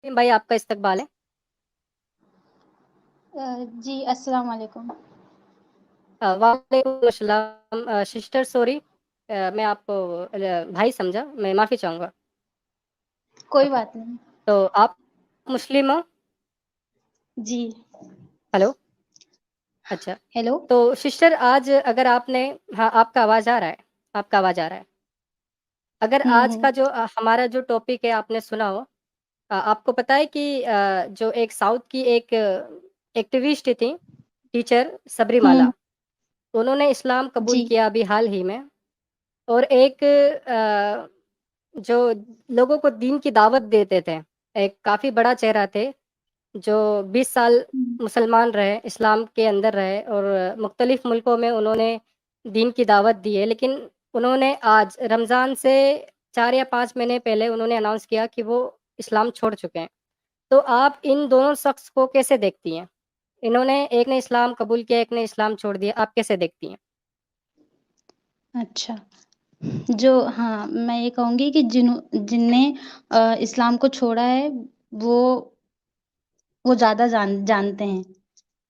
भाई आपका इस्तकबाल है। जी, अस्सलाम वालेकुम। वालेकुम अस्सलाम सिस्टर सॉरी मैं आपको भाई समझा, मैं माफ़ी चाहूँगा। कोई ओके, बात नहीं। तो आप मुस्लिम हो? जी। हेलो, अच्छा। हेलो? तो सिस्टर आज अगर आपने हाँ, आपका आवाज़ आ रहा है, आपका आवाज़ आ रहा है। अगर हुँ, आज का हुँ। जो हमारा जो टॉपिक है आपने सुना हो आपको पता है कि जो एक साउथ की एक एक्टिविस्ट थी, टीचर सबरीमाला, हुँ, उन्होंने इस्लाम कबूल जी। किया अभी हाल ही में और एक जो लोगों को दीन की दावत देते थे, एक काफ़ी बड़ा चेहरा थे, जो 20 साल हुँ, मुसलमान रहे, इस्लाम के अंदर रहे और मुख्तलिफ़ मुल्कों में उन्होंने दीन की दावत दी है। लेकिन उन्होंने आज रमज़ान से 4 या 5 महीने पहले उन्होंने अनाउंस किया कि वो इस्लाम छोड़ चुके हैं। तो आप इन दोनों शख्स को कैसे देखती हैं? इन्होंने एक ने इस्लाम कबूल किया, एक ने इस्लाम छोड़ दिया, आप कैसे देखती हैं? अच्छा। हाँ, मैं ये कहूँगी कि जिनने इस्लाम को छोड़ा है, वो वो ज़्यादा जानते हैं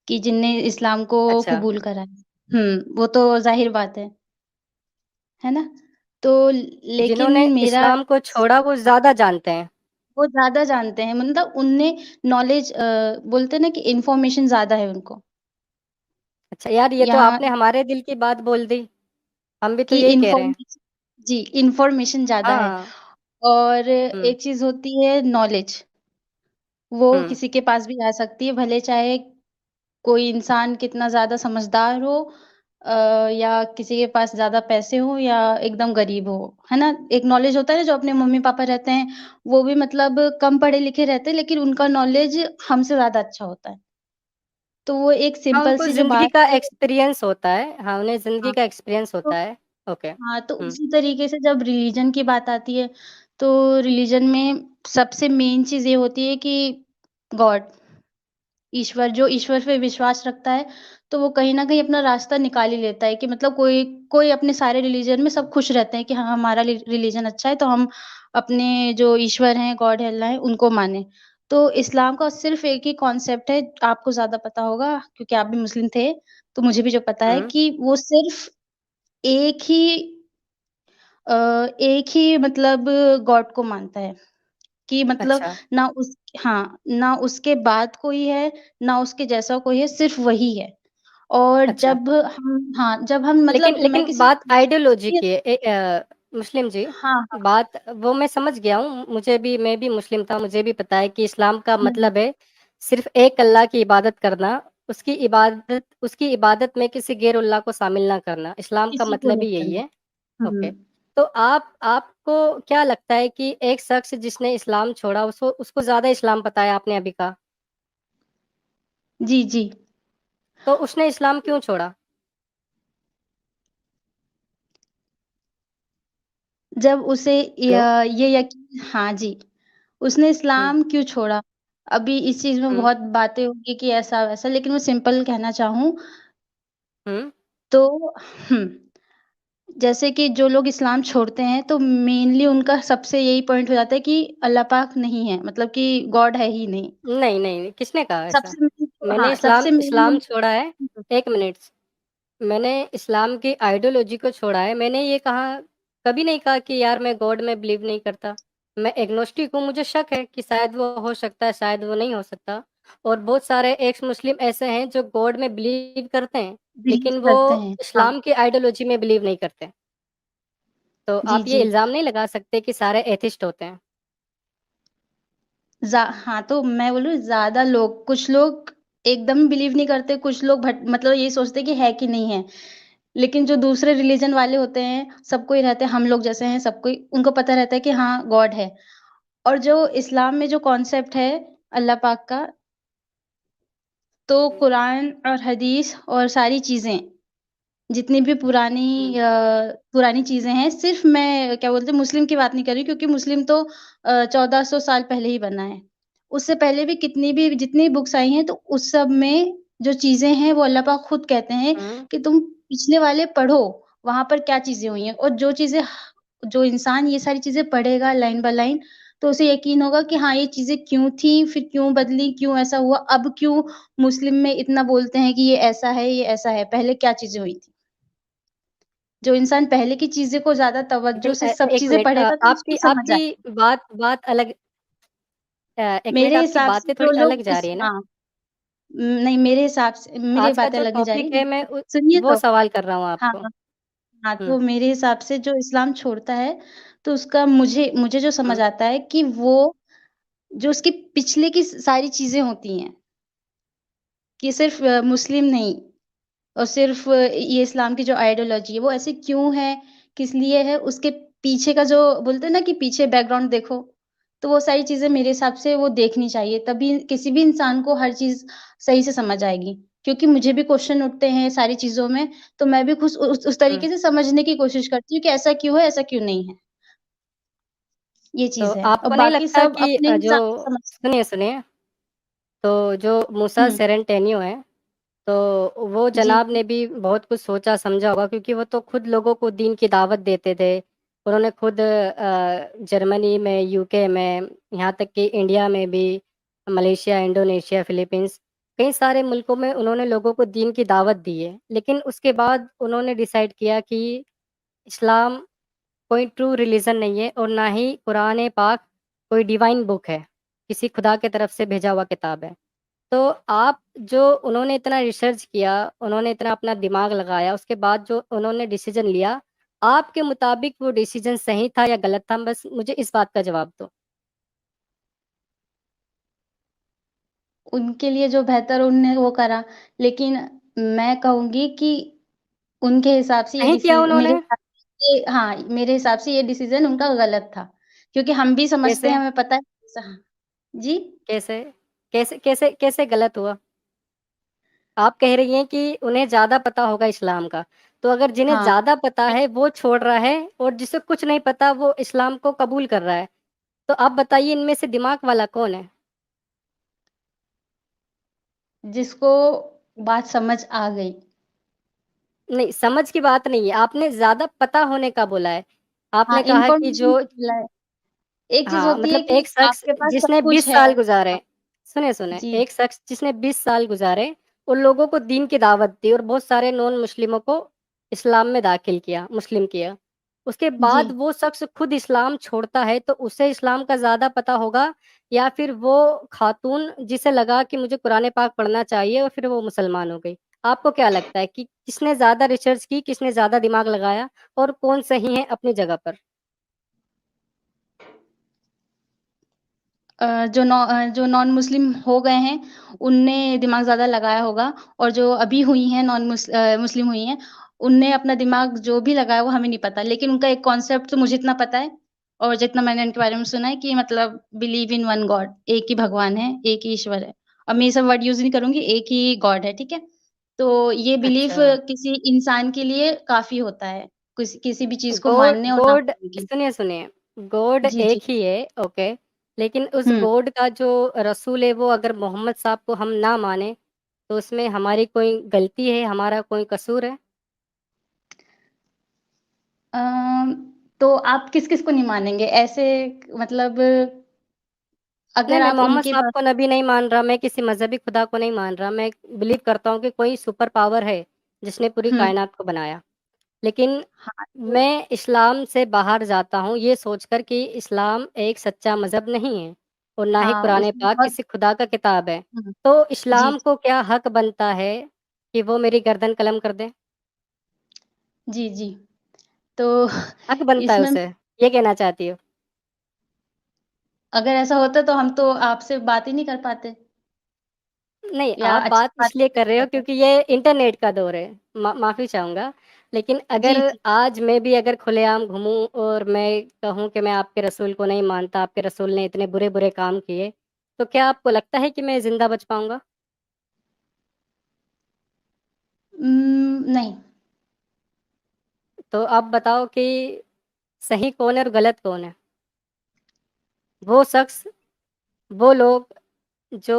कि जिनने इस्लाम को अच्छा, कबूल करा है। वो तो ज़ाहिर बात है ना? तो लेकिन जिन्होंने मेरा इस्लाम को छोड़ा वो हाँ, ज़्यादा जानते हैं। वो ज़्यादा जानते हैं मतलब उनने नॉलेज बोलते हैं ना कि इन्फॉर्मेशन ज़्यादा है उनको। अच्छा यार, ये तो यहाँ आपने हमारे दिल की बात बोल दी। हम भी तो कि यही कह रहे हैं। इन्फॉर्मेशन जी, इन्फॉर्मेशन ज़्यादा है हाँ, और हुँ, एक चीज़ होती है नॉलेज, वो हुँ। किसी के पास भी आ सकती है, भले चाहे कोई इंसान कितना ज़्यादा समझदार हो या किसी के पास ज़्यादा पैसे हों या एकदम गरीब हो, है ना? एक नॉलेज होता है ना जो अपने मम्मी-पापा रहते हैं, वो भी मतलब कम पढ़े-लिखे रहते हैं लेकिन उनका नॉलेज हमसे ज़्यादा अच्छा होता है। तो वो एक हाँ, सिंपल उनको सी जो ज़िंदगी बात का है एक्सपीरियंस होता है। हाँ, उन्हें ज़िंदगी हाँ, का एक्सपीरियंस तो होता है। ओके, हाँ, तो हुँ, उसी तरीके से जब रिलीजन की बात आती है, तो रिलीजन में सबसे मेन चीज़ ये होती है कि गॉड, जो ईश्वर पे विश्वास रखता है, तो वो कहीं न कहीं अपना रास्ता निकाल ही लेता है कि मतलब कोई कोई अपने सारे रिलीजन में सब खुश रहते हैं कि हाँ, हमारा रिलीजन अच्छा है, तो हम अपने जो ईश्वर हैं, गॉड है, अल्लाह है, उनको मानें। तो इस्लाम का सिर्फ़ एक ही कॉन्सेप्ट है, आपको ज़्यादा पता होगा क्योंकि आप भी मुस्लिम थे, तो मुझे भी जो पता है हुँ, कि वो सिर्फ़ एक ही अ, एक ही मतलब गॉड को मानता है कि मतलब अच्छा, ना उस हाँ, ना उसके बाद कोई है, ना उसके जैसा कोई है, सिर्फ़ वही है। और अच्छा। जब हम लेकिन मतलब मैं लेकिन किसी बात आइडियोलॉजी की है। मुस्लिम जी, हाँ, हाँ। बात वो मैं समझ गया हूँ। मैं भी मुस्लिम था, मुझे भी पता है कि इस्लाम का हुँ, मतलब है सिर्फ़ एक अल्लाह की इबादत करना, उसकी इबादत में किसी गैर-उल्लाह को शामिल ना करना। इस्लाम का किसी को मतलब नहीं ही यही करना। है। हुँ। ओके। तो आपको क्या लगता है कि एक शख़्स जिसने इस्लाम छोड़ा उसको उसको ज़्यादा इस्लाम पता है, आपने अभी कहा, जी, जी। तो उसने इस्लाम क्यों छोड़ा? जब उसे हेलो? ये यकीन हाँ जी, उसने हुँ, इस्लाम क्यों छोड़ा? अभी इस चीज़ में हुँ, बहुत बातें होंगी कि ऐसा-वैसा लेकिन मैं सिंपल कहना चाहूँ हुँ। तो हुँ। जैसे कि जो लोग इस्लाम छोड़ते हैं, तो मेनली उनका सबसे यही पॉइंट हो जाता है कि अल्लाह पाक नहीं है, मतलब कि गॉड है ही नहीं। नहीं, नहीं, किसने कहा ऐसा? सबसे मेन तो मैंने हाँ, सबसे मेन इस्लाम उन छोड़ा है। हुँ, 1 मिनट, मैंने इस्लाम की आइडियोलॉजी को छोड़ा है। मैंने ये कभी नहीं कहा कि यार मैं गॉड में बिलीव नहीं करता। मैं एग्नोस्टिक हूँ, मुझे शक है कि शायद वो हो सकता है, शायद वो नहीं हो सकता। और बहुत सारे एक्स मुस्लिम ऐसे हैं जो गॉड में बिलीव करते हैं, बिलीव लेकिन वो करते हैं। हाँ, इस्लाम की आइडियोलॉजी में बिलीव नहीं करते। तो जी, आप ये जी। इल्ज़ाम नहीं लगा सकते कि सारे एथिस्ट होते हैं। हाँ, तो मैं बोलूँ ज़्यादा लोग कुछ लोग एकदम बिलीव नहीं करते, कुछ लोग मतलब ये सोचते हैं कि है कि नहीं है। लेकिन जो दूसरे रिलीजन वाले होते हैं, सब कोई रहते हैं, हम लोग जैसे हैं, सब कोई उनको पता रहता है कि हाँ, गॉड है। और जो इस्लाम में जो कॉन्सेप्ट है अल्लाह पाक का, तो हुँ, कुरान और हदीस और सारी चीज़ें, जितनी भी हुँ, पुरानी चीज़ें हैं, सिर्फ़ मैं क्या बोलते हैं मुस्लिम की बात नहीं कर रही क्योंकि मुस्लिम तो 1400 साल पहले ही बना है। उससे पहले भी जितनी बुक्स आई हैं, तो उस सब में जो चीज़ें हैं, वो अल्लाह पाक खुद कहते हैं हुँ, कि तुम पिछले वाले पढ़ो, वहाँ पर क्या चीज़ें हुई हैं और जो इंसान ये सारी चीज़ें पढ़ेगा लाइन बाय लाइन, तो उसे यकीन होगा कि हाँ, ये चीज़ें क्यों थी, फिर क्यों बदली, क्यों ऐसा हुआ, अब क्यों मुस्लिम में इतना बोलते हैं कि ये ऐसा है, पहले क्या चीज़ें हुई थी। जो इंसान पहले की चीज़ें को ज़्यादा तवज्जो लेकिन से सब 1 चीज़ें मिनट पढ़ेगा तो आपकी उसको समझ आपकी आएगा। बात बात अलग 1 मिनट मेरे आपकी हिसाब से बातें जो थोड़ी लोग अलग जा इस रही है ना? हाँ, नहीं मेरे हिसाब से मेरी आज का बातें जो अलग नहीं जा टॉपिक रही, है मैं सुनिए वो तो। सवाल कर रहा हूँ हाँ, आपको। हाँ, हुँ, तो मेरे हिसाब से जो इस्लाम छोड़ता है, तो उसका मुझे मुझे जो समझ हुँ, आता है कि वो जो उसके पिछले की सारी चीज़ें होती हैं, कि सिर्फ़ मुस्लिम नहीं और सिर्फ़ ये इस्लाम की जो आइडियोलॉजी है, वो ऐसी क्यों है, किस लिए है, उसके पीछे का जो बोलते हैं ना कि पीछे बैकग्राउंड देखो, तो वो सारी चीज़ें मेरे हिसाब से वो देखनी चाहिए, तभी किसी भी इंसान को हर चीज़ सही से समझ आएगी। क्योंकि मुझे भी क्वेश्चन उठते हैं सारी चीज़ों में, तो मैं भी खुद उस हुँ। तरीके से समझने की कोशिश करती हूँ कि ऐसा क्यों है, ऐसा क्यों नहीं है, ये तो चीज़ है और आपको नहीं बाकी लगता सब कि अपने जो हिसाब से समझते हैं। सुनिए, तो जो मूसा हुँ, सेरेंटेनियो हैं, तो वो जी, जनाब जी। ने भी बहुत कुछ सोचा समझा होगा क्योंकि वो तो खुद लोगों को दीन की दावत देते थे। उन्होंने खुद जर्मनी में, यूके में, यहाँ तक कि इंडिया में भी, मलेशिया, इंडोनेशिया, फिलीपींस कई सारे मुल्कों में उन्होंने लोगों को दीन की दावत दी है। लेकिन उसके बाद उन्होंने डिसाइड किया कि इस्लाम कोई ट्रू रिलीजन नहीं है और ना ही कुरान पाक कोई डिवाइन बुक है, किसी खुदा की तरफ से भेजा हुआ किताब है। तो आप जो उन्होंने इतना रिसर्च किया, उन्होंने इतना अपना दिमाग लगाया, उसके बाद जो उन्होंने डिसीज़न लिया, आपके मुताबिक वो डिसीज़न सही था या गलत था? बस मुझे इस बात का जवाब दो। उनके लिए जो बेहतर उनने वो करा, लेकिन मैं कहूँगी कि उनके हिसाब से ये सही किया मेरे उन्होंने? हिसाब से हाँ, मेरे हिसाब से ये डिसीज़न उनका गलत था। क्योंकि हम भी समझते हैं, कैसे? हमें पता है जी? कैसे? कैसे गलत हुआ? आप कह रही हैं कि उन्हें ज़्यादा पता होगा इस्लाम का, तो अगर जिन्हें हाँ, ज़्यादा पता है वो छोड़ रहा है और जिसे कुछ नहीं पता वो इस्लाम को कबूल कर रहा है, तो आप बताइए इनमें से दिमाग वाला कौन है? जिसको बात समझ आ गई। नहीं, समझ की बात नहीं है, आपने ज़्यादा पता होने का बोला है। हाँ, आपने कहा कि इन्फॉर्मेशन जो मिला है। एक चीज़ हाँ, होती है मतलब कि एक शख़्स आपके पास सब जिसने कुछ 20 है। साल गुज़ारे हाँ, सुने, जी, एक शख़्स जिसने 20 साल गुज़ारे, उन लोगों को दीन की दावत दी और बहुत सारे नॉन मुस्लिमों को इस्लाम में दाखिल किया, मुस्लिम किया। उसके जी। बाद वो शख़्स खुद इस्लाम छोड़ता है, तो उसे इस्लाम का ज़्यादा पता होगा या फिर वो ख़ातून जिसे लगा कि मुझे कुरान पाक पढ़ना चाहिए और फिर वो मुसलमान हो गई। आपको क्या लगता है कि किसने ज़्यादा रिसर्च की, किसने ज़्यादा दिमाग लगाया और कौन सही है अपनी जगह पर? जो नॉन मुस्लिम हो गए हैं, उनने दिमाग ज़्यादा लगाया होगा और जो अभी हुई हैं मुस्लिम हुई हैं, उनने अपना दिमाग जो भी लगाया वो हमें नहीं पता। लेकिन उनका एक कॉन्सेप्ट तो मुझे इतना पता है और जितना मैंने उनके बारे में सुना है कि मतलब बिलीव इन वन गॉड, एक ही भगवान है, एक ही ईश्वर है। अब मैं ये सब वर्ड यूज़ नहीं करूँगी, एक ही गॉड है, ठीक है? तो ये बिलीफ अच्छा। किसी इंसान के लिए काफ़ी होता है, किसी भी चीज़ को गॉड मानने और ना गॉड मानने के लिए। सुनिए, गॉड जी, एक जी। ही है, ओके। लेकिन उस हुँ। गॉड का जो रसूल है वो अगर मोहम्मद साहब को हम ना माने, तो उसमें हमारी कोई गलती है, हमारा कोई कसूर है? अम, तो आप किस-किस को नहीं मानेंगे? ऐसे मतलब नहीं, अगर मैं आप मोहम्मद उनकी साहब बात को नबी नहीं मान रहा, मैं किसी मज़हबी खुदा को नहीं मान रहा, मैं बिलीव करता हूँ कि कोई सुपर पावर है, जिसने पूरी हुँ, कायनात को बनाया। लेकिन हाँ, तो मैं इस्लाम से बाहर जाता हूँ ये सोचकर कि इस्लाम एक सच्चा मज़हब नहीं है और ना ही हाँ, कुरान उसमें पाक बहुत किसी खुदा का किताब है। हुँ, तो जी, इस्लाम को क्या हक बनता है कि वो मेरी गर्दन कलम कर दे? जी, जी। तो हक बनता है इसमें उसे, ये कहना चाहती हो? अगर ऐसा होता तो हम तो आपसे बात ही नहीं कर पाते नहीं, या आप अच्छी बात बात इसलिए कर नहीं रहे हो करते। क्योंकि ये इंटरनेट का दौर है। माफ़ी चाहूँगा। लेकिन जी, अगर जी। आज मैं भी अगर खुलेआम घूमूँ और मैं कहूँ कि मैं आपके रसूल को नहीं मानता, आपके रसूल ने इतने बुरे-बुरे काम किए, तो क्या आपको लगता है कि मैं ज़िंदा बच पाऊँगा? नहीं। तो आप बताओ कि सही कौन है और गलत कौन है? वो शख़्स, वो लोग जो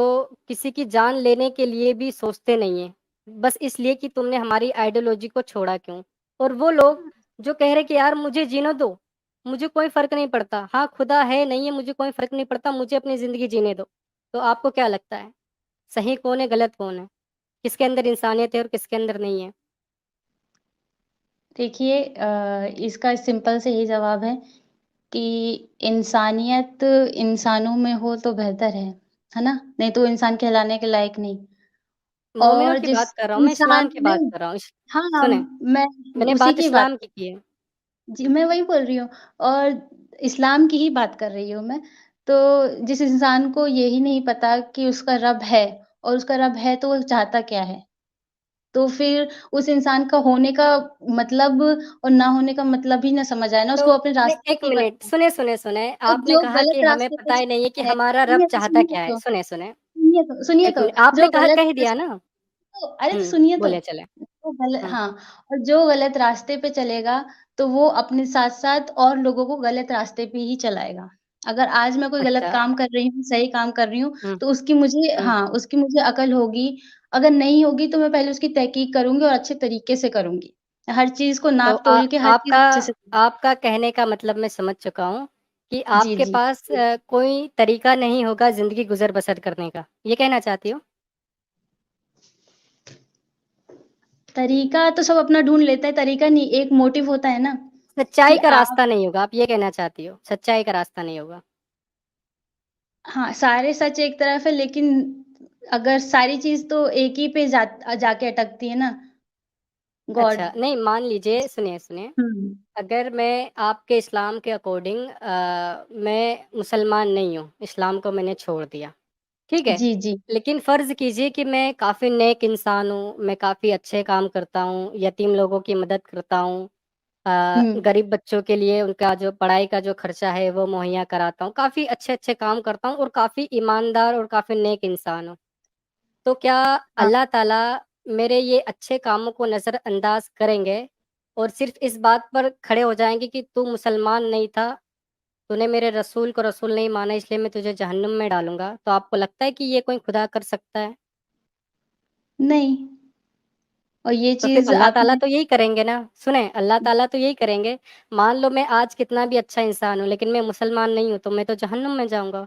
किसी की जान लेने के लिए भी सोचते नहीं हैं, बस इसलिए कि तुमने हमारी आइडियोलॉजी को छोड़ा क्यों? और वो लोग जो कह रहे हैं कि यार मुझे जीने दो, मुझे कोई फ़र्क नहीं पड़ता। हाँ, खुदा है, नहीं है, मुझे कोई फ़र्क नहीं पड़ता, मुझे अपनी ज़िंदगी जीने दो। तो आपको क्या लगता है, सही कौन है, गलत कौन है? किसके अंदर इंसानियत है और किसके अंदर नहीं है? देखिए इसका सिंपल से यही जवाब है कि इंसानियत इंसानों में हो तो बेहतर है ना? नहीं तो इंसान कहलाने के लायक नहीं। मोमिनों और की जिस बात कर रहा हूँ मैं, इंसान इस्लाम की बात नहीं कर रहा हूँ। हाँ, सुनें, मैं मैंने उसी बात की बात इस्लाम की है। जी, मैं वही बोल रही हूँ और इस्लाम की ही बात कर रही हूँ मैं। तो जिस इंसान को यही नहीं पता कि उसका रब है और उसका रब है तो वो चाहता क्या है? तो फिर उस इंसान का होने का मतलब और ना होने का मतलब ही ना समझ आए ना, तो उसको अपने नहीं, रास्ते 1 ही मिनट, पता है। सुने, और आपने जो कहा कि गलत हमें रास्ते पे पता ही नहीं है कि चलता है हमारा रब चाहता सुनिए क्या है। तो सुने, सुनिए 1 तो, मिनट, आपने जो कहा गलत कह दिया रास्ते ना? तो अरे तो सुनिए तो, बोलिए चलें। जो गल हुँ, हाँ, और जो गलत रास्ते पे चलेगा, तो वो अपने साथ-साथ और लोगों को गलत रास्ते पे ही चलाएगा। अगर आज मैं कोई गलत अच्छा। काम कर रही हूँ, सही काम कर रही हूँ, हुँ, तो उसकी मुझे हुँ। हाँ, उसकी मुझे अकल होगी। अगर नहीं होगी, तो मैं पहले उसकी तहकीक करूँगी और अच्छे तरीके से करूँगी। हर चीज़ को तो नाप-तोल के हर चीज़ आपका अच्छे से आपका कहने का मतलब मैं समझ चुका हूँ कि जी, आपके जी। पास कोई तरीका नहीं होगा ज़िंदगी गुज़र-बसर करने का, ये कहना चाहती हो? तरीका तो सब अपना ढूँढ लेते हैं, तरीका नहीं, एक मोटिव होता है ना, कि सच्चाई का आप रास्ता नहीं होगा, आप ये कहना चाहती हो, सच्चाई का रास्ता नहीं होगा। हाँ, सारे सच एक तरफ है लेकिन अगर सारी चीज़ तो एक ही पे जाके अटकती है ना, गॉड। अच्छा, नहीं मान लीजिए सुनिए, हुँ। अगर मैं आपके इस्लाम के अकॉर्डिंग मैं मुसलमान नहीं हूँ, इस्लाम को मैंने छोड़ दिया, ठीक है? जी, जी। लेकिन फ़र्ज़ कीजिए कि मैं काफ़ी नेक इंसान हूँ, मैं काफ़ी अच्छे काम करता हूँ, यतीम लोगों की मदद करता हूँ, हुँ। गरीब बच्चों के लिए उनका जो पढ़ाई का जो खर्चा है वो मुहैया कराता हूँ, काफ़ी अच्छे-अच्छे काम करता हूँ और काफ़ी ईमानदार और काफ़ी नेक इंसान हूँ। तो क्या हाँ, अल्लाह ताला मेरे ये अच्छे कामों को नज़रअंदाज़ करेंगे और सिर्फ़ इस बात पर खड़े हो जाएँगे कि तू मुसलमान नहीं था, तूने मेरे रसूल को रसूल नहीं माना इसलिए मैं तुझे जहन्नुम में डालूँगा। तो आपको लगता है कि ये कोई खुदा कर सकता है? नहीं और ये तो फिर चीज़ अल्लाह ताला आपने तो यही करेंगे ना। सुनें, अल्लाह ताला तो यही करेंगे। मान लो मैं आज कितना भी अच्छा इंसान हूँ, लेकिन मैं मुसलमान नहीं हूँ, तो मैं तो जहन्नुम में जाऊँगा।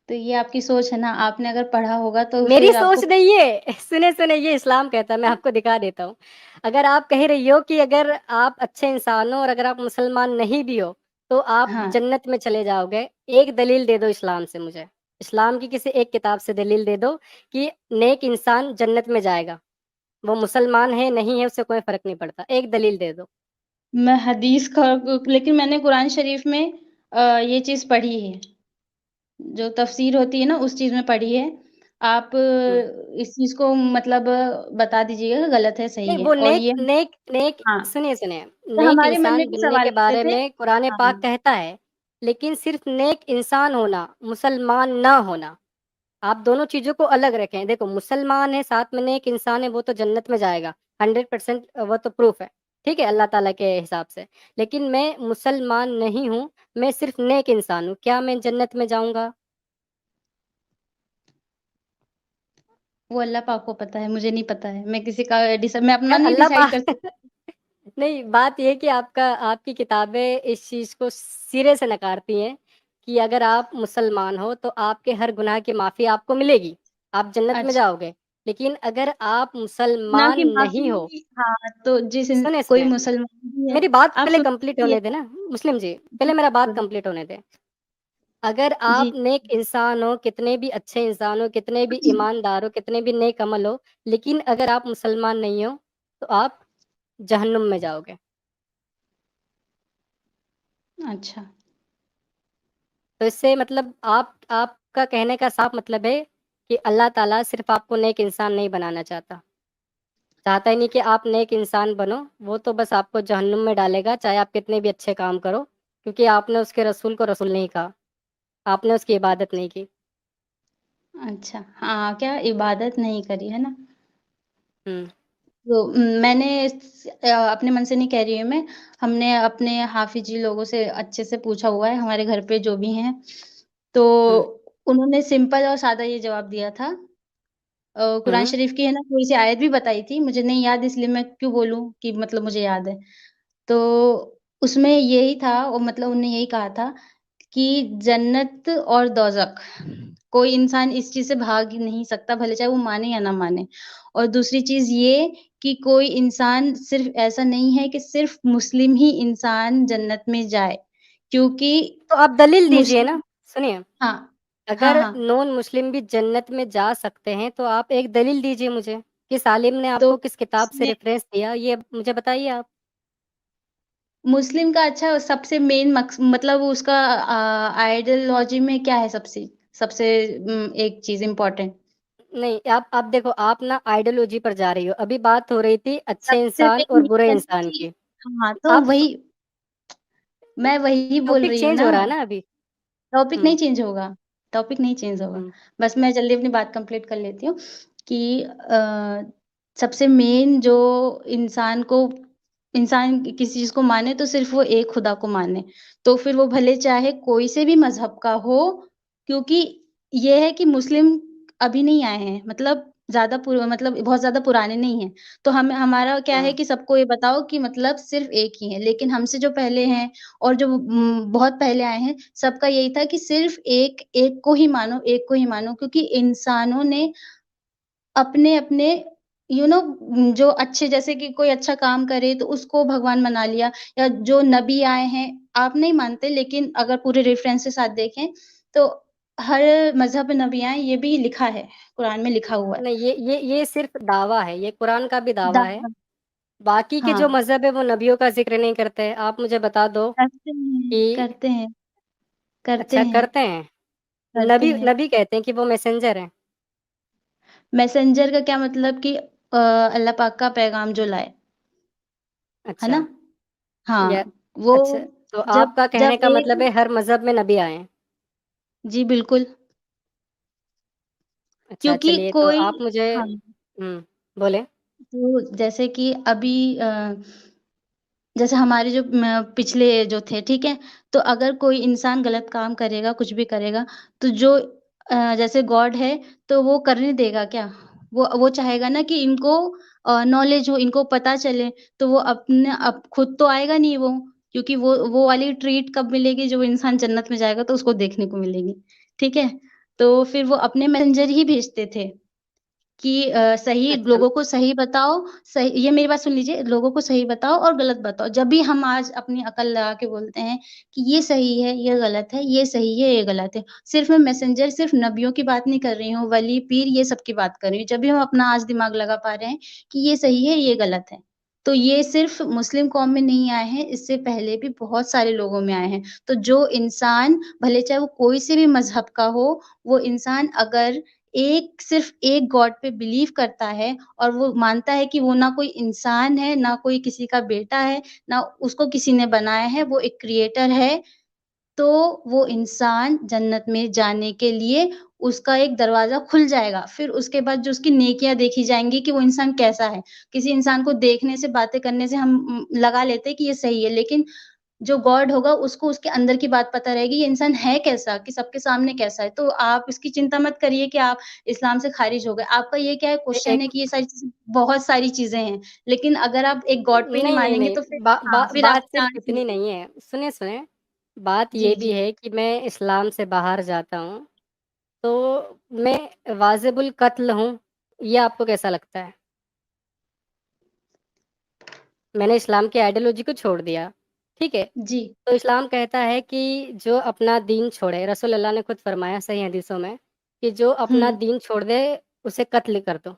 तो ये आपकी सोच है ना, आपने अगर पढ़ा होगा तो मेरी फिर आपको सोच नहीं है। सुने, ये इस्लाम कहता है, मैं आपको दिखा देता हूँ। अगर आप कह रही हो कि अगर आप अच्छे इंसान हो और अगर आप मुसलमान नहीं भी हो, तो आप हाँ, जन्नत में चले जाओगे। एक दलील दे दो इस्लाम से मुझे। इस्लाम की किसी एक किताब से दलील दे दो कि नेक इंसान जन्नत में जाएगा। वो मुसलमान है, नहीं है, उससे कोई फ़र्क नहीं पड़ता। एक दलील दे दो। मैं हदीस का लेकिन मैंने कुरान शरीफ में ये चीज़ पढ़ी है। जो तफ़सीर होती है ना, उस चीज़ में पढ़ी है। आप हुँ। इस चीज़ को मतलब बता दीजिएगा गलत है, नहीं, सही है वो और नेक ये नेक नेक हाँ, सुनिए, तो नेक हमारे मन में इंसान भी बनने सवाल के उठते बारे थे में कुरान हाँ, पाक कहता है, लेकिन सिर्फ़ नेक इंसान होना, मुसलमान ना होना, आप दोनों चीज़ों को अलग रखें। देखो मुसलमान है, साथ में नेक इंसान है, वो तो जन्नत में जाएगा, 100% वो तो प्रूफ़ है, ठीक है? अल्लाह ताला के हिसाब से। लेकिन मैं मुसलमान नहीं हूँ, मैं सिर्फ़ नेक इंसान हूँ, क्या मैं जन्नत में जाऊँगा? वो अल्लाह पाक को पता है, मुझे नहीं पता है। मैं किसी का मैं अपना यार नहीं अल्लाह डिसाइड कर पाक सकती। नहीं, बात ये है कि आपकी किताबें इस चीज़ को सिरे से नकारती हैं कि अगर आप मुसलमान हो, तो आपके हर गुनाह की माफ़ी आपको मिलेगी, आप जन्नत में अच्छा, जाओगे। लेकिन अगर आप ना मुसलमान कि नहीं हो माफ़ी हाँ, तो कोई सुनिए, मुसलमान भी है मेरी बात आप पहले कंप्लीट सुनिए होने दें ना, मुस्लिम जी, जी, पहले मेरा बात बोलिए। कंप्लीट होने दें। अगर आप जी। नेक इंसान हो, कितने भी अच्छे इंसान हो, कितने भी ईमानदार हो, कितने भी नेक अमल हो, लेकिन अगर आप मुसलमान नहीं हो, तो आप जहन्नुम में जाओगे। अच्छा, तो इससे मतलब आपका कहने का साफ मतलब है कि अल्लाह ताला सिर्फ़ आपको नेक इंसान नहीं बनाना चाहता। चाहता ही नहीं कि आप नेक इंसान बनो, वो तो बस आपको जहन्नुम में डालेगा, चाहे आप कितने भी अच्छे काम करो, क्योंकि आपने उसके रसूल को रसूल नहीं कहा, आपने उसकी इबादत नहीं की। अच्छा। हाँ, क्या इबादत नहीं करी, है ना? हुँ, तो मैंने अपने मन से नहीं कह रही हूँ मैं, हमने अपने हाफ़िज़ी लोगों से अच्छे से पूछा हुआ है, हमारे घर पे जो भी हैं, तो हुँ, उन्होंने सिंपल और सादा ये जवाब दिया था। कुरान हुँ, शरीफ की है ना थोड़ी-सी आयत भी बताई थी, मुझे नहीं याद इसलिए मैं क्यों बोलूँ कि मतलब मुझे याद है। तो उसमें यही था और मतलब उन्होंने यही कहा था कि जन्नत और दोज़ख कोई इंसान इस चीज़ से भाग ही नहीं सकता, भले चाहे वो माने या ना माने। और दूसरी चीज़ ये कि कोई इंसान सिर्फ़ ऐसा नहीं है कि सिर्फ़ मुस्लिम ही इंसान जन्नत में जाए, क्योंकि तो आप दलील दीजिए ना, मुस्लिम सुनिए, हाँ। हाँ, अगर हाँ। नॉन मुस्लिम भी जन्नत में जा सकते हैं, तो आप एक दलील दीजिए मुझे। किस आलिम ने तो आपको किस किताब से उसमें रेफ़रेंस दिया, ये मुझे बताइए आप? मुस्लिम का अच्छा सबसे मेन मतलब उसका आइडियोलॉजी में क्या है सबसे सबसे एक चीज़ इम्पोर्टेंट? नहीं, आप देखो, आप ना आइडियोलॉजी पर जा रही हो। अभी बात हो रही थी अच्छे सबसे इंसान और मेन बुरे ये है इंसान कि की। हाँ, तो आप वही मैं वही बोल टॉपिक रही हूँ चेंज ना। हो रहा है ना अभी। टॉपिक नहीं हुँ, चेंज होगा, टॉपिक नहीं चेंज होगा। हुँ। बस मैं जल्दी अपनी बात कंप्लीट कर लेती हूँ कि सबसे मेन जो इंसान को इंसान किसी चीज़ को माने तो सिर्फ़ वो एक खुदा को माने। तो फिर वो भले चाहे कोई से भी मज़हब का हो, क्योंकि ये है कि मुस्लिम अभी नहीं आए हैं, मतलब ज़्यादा मतलब बहुत ज़्यादा पुराने नहीं हैं। तो हमें हमारा क्या है हाँ, कि सबको ये बताओ कि मतलब सिर्फ़ एक ही है, लेकिन हमसे जो पहले हैं और जो बहुत पहले आए हैं, सबका यही था कि सिर्फ़ एक एक को ही मानो, एक को ही मानो क्योंकि इंसानों ने अपने-अपने जो अच्छे जैसे कि कोई अच्छा काम करे तो उसको भगवान बना लिया या जो नबी आए हैं, आप नहीं मानते लेकिन अगर पूरे रेफ़रेंस के साथ देखें, तो हर मज़हब में नबी आए ये भी लिखा है, कुरान में लिखा हुआ है। नहीं, ये सिर्फ़ दावा है, ये कुरान का भी दावा है। दावा बाकी के जो हाँ, मज़हब है, वो नबियों का ज़िक्र नहीं करते। आप मुझे बता दो करते हैं, कि करते हैं, करते अच्छा हैं, करते हैं। करते नबी हैं। नबी कहते हैं कि वो मैसेंजर हैं। मैसेंजर का क्या मतलब कि अल्लाह पाक का पैगाम जो लाए, है अच्छा, ना? या हाँ, वो अच्छा, तो जब आपका कहने जब का एक मतलब है हर मज़हब में नबी आए हैं। जी, बिल्कुल, अच्छा, क्योंकि चलिए तो कोई आप मुझे हाँ, बोलें। तो जैसे कि अभी जैसे हमारे जो पिछले जो थे, ठीक है? तो अगर कोई इंसान गलत काम करेगा, कुछ भी करेगा, तो जो जैसे गॉड है, तो वो करने देगा क्या? वो चाहेगा ना कि इनको नॉलेज हो, इनको पता चले, तो वो अपने अब खुद तो आएगा नहीं वो, क्योंकि वो वाली ट्रीट कब मिलेगी, जब वो इंसान जन्नत में जाएगा, तो उसको देखने को मिलेगी, ठीक है? तो फिर वो अपने मैसेंजर ही भेजते थे। कि सही अच्छा, लोगों को सही बताओ, सही ये मेरी बात सुन लीजिए, लोगों को सही बताओ और गलत बताओ। जब भी हम आज अपनी अकल लगा के बोलते हैं कि ये सही है, ये गलत है, ये सही है, ये गलत है। सिर्फ़ मैं मैसेंजर सिर्फ़ नबियों की बात नहीं कर रही हूँ, वली, पीर ये सब की बात कर रही हूँ। जब भी हम अपना आज दिमाग लगा पा रहे हैं कि ये सही है, ये गलत है। तो ये सिर्फ़ मुस्लिम कौम में नहीं आए हैं, इससे पहले भी बहुत सारे लोगों में आए हैं। तो जो इंसान भले चाहे वो कोई से भी मज़हब का हो, वो इंसान अगर एक सिर्फ़ एक गॉड पे बिलीव करता है और वो मानता है कि वो ना कोई इंसान है, ना कोई किसी का बेटा है, ना उसको किसी ने बनाया है, वो एक क्रिएटर है, तो वो इंसान जन्नत में जाने के लिए उसका एक दरवाज़ा खुल जाएगा। फिर उसके बाद जो उसकी नेकियाँ देखी जाएँगी कि वो इंसान कैसा है। किसी इंसान को देखने से, बातें करने से हम लगा लेते हैं कि ये सही है, लेकिन जो गॉड होगा उसको उसके अंदर की बात पता रहेगी, ये इंसान है कैसा, कि सबके सामने कैसा है। तो आप इसकी चिंता मत करिए कि आप इस्लाम से खारिज हो गए। आपका ये क्या है क्वेश्चन है एक कि ये सारी चीज़ें बहुत सारी चीज़ें हैं, लेकिन अगर आप एक गॉड पे ही नहीं नहीं, नहीं, मानेंगे नहीं, तो फिर बा बा हाँ, फिर बात आपको सिर्फ़ चांस ही इतनी नहीं है। नहीं है। सुनिए, बात ये जी, भी जी। है कि मैं इस्लाम से बाहर जाता हूँ, तो मैं वाजिबुल कत्ल हूँ, ये आपको कैसा लगता है? मैंने इस्लाम की आइडियोलॉजी को छोड़ दिया, ठीक है? जी। तो इस्लाम कहता है कि जो अपना दीन छोड़े, रसूल अल्लाह ने खुद फरमाया सही हदीसों में कि जो हुँ, अपना दीन छोड़ दे, उसे कत्ल कर दो।